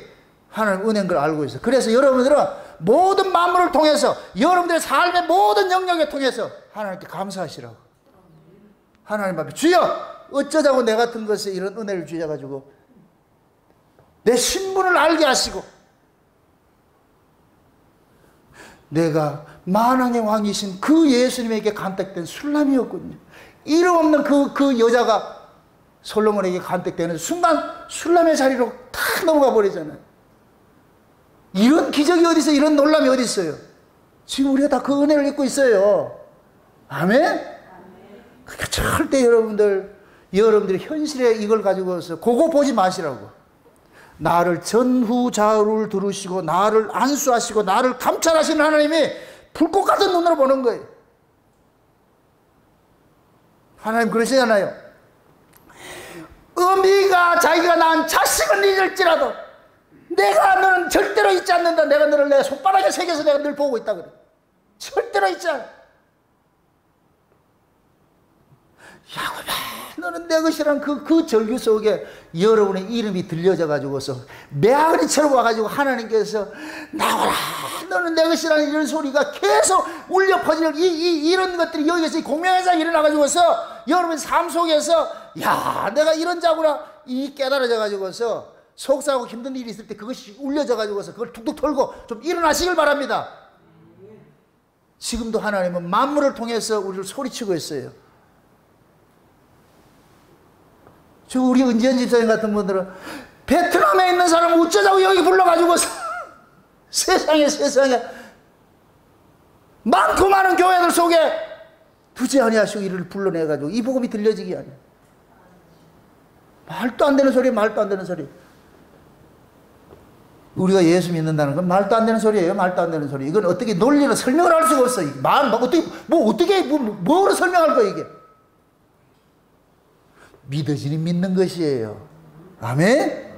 하나님 은혜인 걸 알고 있어. 그래서 여러분들은 모든 만물을 통해서, 여러분들의 삶의 모든 영역에 통해서 하나님께 감사하시라고. 하나님 앞에 주여 어쩌자고 내 같은 것에 이런 은혜를 주셔가지고 내 신분을 알게 하시고, 내가 만왕의 왕이신 그 예수님에게 간택된 술람이었군요. 이름 없는 그 여자가 솔로몬에게 간택되는 순간 술람의 자리로 탁 넘어가 버리잖아요. 이런 기적이 어디 있어요? 이런 놀람이 어디 있어요? 지금 우리가 다 그 은혜를 입고 있어요. 아멘? 그러니까 절대 여러분들이 현실에 이걸 가지고서 그거 보지 마시라고. 나를 전후좌우를 두르시고 나를 안수하시고 나를 감찰하시는 하나님이 불꽃 같은 눈으로 보는 거예요. 하나님 그러시잖아요. 어미가 자기가 낳은 자식을 잊을지라도 내가 너는 절대로 잊지 않는다. 내가 너를 내 손바닥에 새겨서 내가 늘 보고 있다 그래. 절대로 잊지 않아. 야곱아 너는 내 것이란 그 절규 속에 여러분의 이름이 들려져 가지고서 메아리처럼 와가지고 하나님께서 나와라 너는 내 것이라는 이런 소리가 계속 울려 퍼지는 이런 것들이 여기서 공명회사가 일어나 가지고서 여러분의 삶 속에서 야 내가 이런 자구나 이 깨달아져 가지고서 속상하고 힘든 일이 있을 때 그것이 울려져 가지고서 그걸 툭툭 털고 좀 일어나시길 바랍니다. 지금도 하나님은 만물을 통해서 우리를 소리치고 있어요. 저 우리 은지연 집사님 같은 분들은 베트남에 있는 사람을 어쩌자고 여기 불러가지고서 세상에 많고 많은 교회들 속에 두지 아니하시고 이를 불러내가지고 이 복음이 들려지기 아니에요. 말도 안 되는 소리. 우리가 예수 믿는다는 건 말도 안 되는 소리예요. 말도 안 되는 소리. 이건 어떻게 논리로 설명을 할 수가 없어요. 뭐로 설명할 거예요 이게. 믿어지니 믿는 것이에요. 아멘?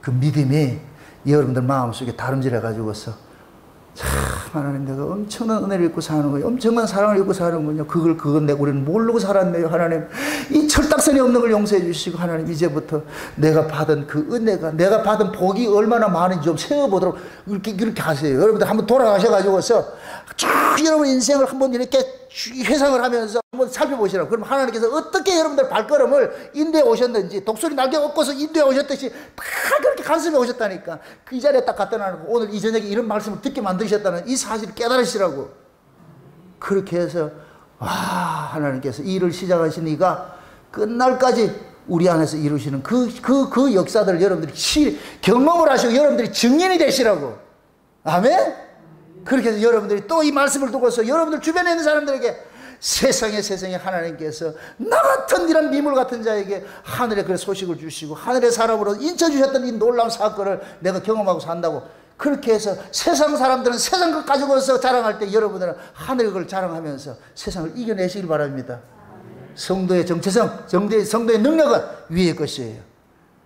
그 믿음이 여러분들 마음속에 다름질해가지고서 참 하나님 내가 엄청난 은혜를 입고 사는 거예요. 엄청난 사랑을 입고 사는군요. 그건 내가 우리는 모르고 살았네요. 하나님 이 철딱선이 없는 걸 용서해 주시고 하나님 이제부터 내가 받은 그 은혜가 내가 받은 복이 얼마나 많은지 좀 세어보도록 이렇게 하세요. 여러분들 한번 돌아가셔가지고서 쭉 여러분 인생을 한번 이렇게 회상을 하면서 한번 살펴보시라고. 그럼 하나님께서 어떻게 여러분들 발걸음을 인도해 오셨는지 독수리 날개 엎고서 인도해 오셨듯이 다 그렇게 간섭해 오셨다니까. 그 자리에 딱 갖다 놔놓고 오늘 이 저녁에 이런 말씀을 듣게 만드셨다는 이 사실을 깨달으시라고. 그렇게 해서 하나님께서 일을 시작하신 이가 끝날까지 우리 안에서 이루시는 그 역사들을 여러분들이 경험을 하시고 여러분들이 증인이 되시라고. 아멘? 그렇게 해서 여러분들이 또 이 말씀을 두고서 여러분들 주변에 있는 사람들에게 세상에 하나님께서 나 같은 이런 미물 같은 자에게 하늘의 그 소식을 주시고 하늘의 사람으로 인쳐주셨던 이 놀라운 사건을 내가 경험하고 산다고. 그렇게 해서 세상 사람들은 세상 것 가지고서 자랑할 때 여러분들은 하늘의 걸 자랑하면서 세상을 이겨내시길 바랍니다. 성도의 정체성, 성도의 능력은 위의 것이에요.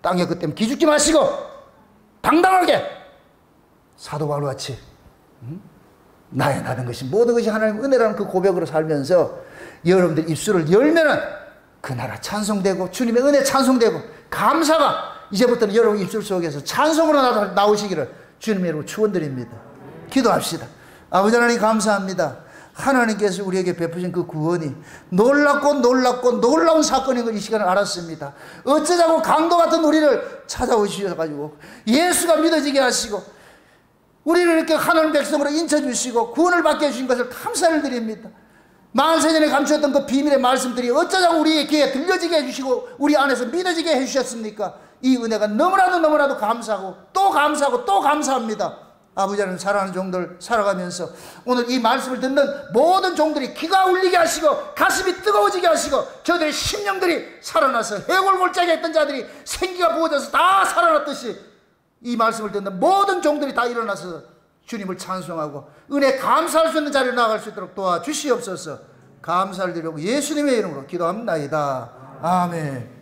땅의 것 때문에 기죽지 마시고 당당하게 사도 바울같이 나의 나는 것이 모든 것이 하나님의 은혜라는 그 고백으로 살면서 여러분들 입술을 열면은 그 나라 찬송되고 주님의 은혜 찬송되고 감사가 이제부터는 여러분 입술 속에서 찬송으로 나오시기를 주님의 이름으로 축원드립니다. 기도합시다. 아버지 하나님 감사합니다. 하나님께서 우리에게 베푸신 그 구원이 놀랍고 놀라운 사건인 걸 이 시간을 알았습니다. 어쩌자고 강도 같은 우리를 찾아오셔가지고 예수가 믿어지게 하시고 우리를 이렇게 하나님 백성으로 인쳐주시고 구원을 받게 해주신 것을 감사를 드립니다. 만세전에 감추었던 그 비밀의 말씀들이 어쩌자고 우리의 귀에 들려지게 해주시고 우리 안에서 믿어지게 해주셨습니까? 이 은혜가 너무나도 감사하고 또 감사합니다. 아버지 하나님 사랑하는 종들 살아가면서 오늘 이 말씀을 듣는 모든 종들이 귀가 울리게 하시고 가슴이 뜨거워지게 하시고 저들의 심령들이 살아나서 해골골짜기 했던 자들이 생기가 부어져서 다 살아났듯이 이 말씀을 듣는 모든 종들이 다 일어나서 주님을 찬송하고 은혜 감사할 수 있는 자리로 나아갈 수 있도록 도와주시옵소서. 감사를 드리고 예수님의 이름으로 기도합니다. 아멘.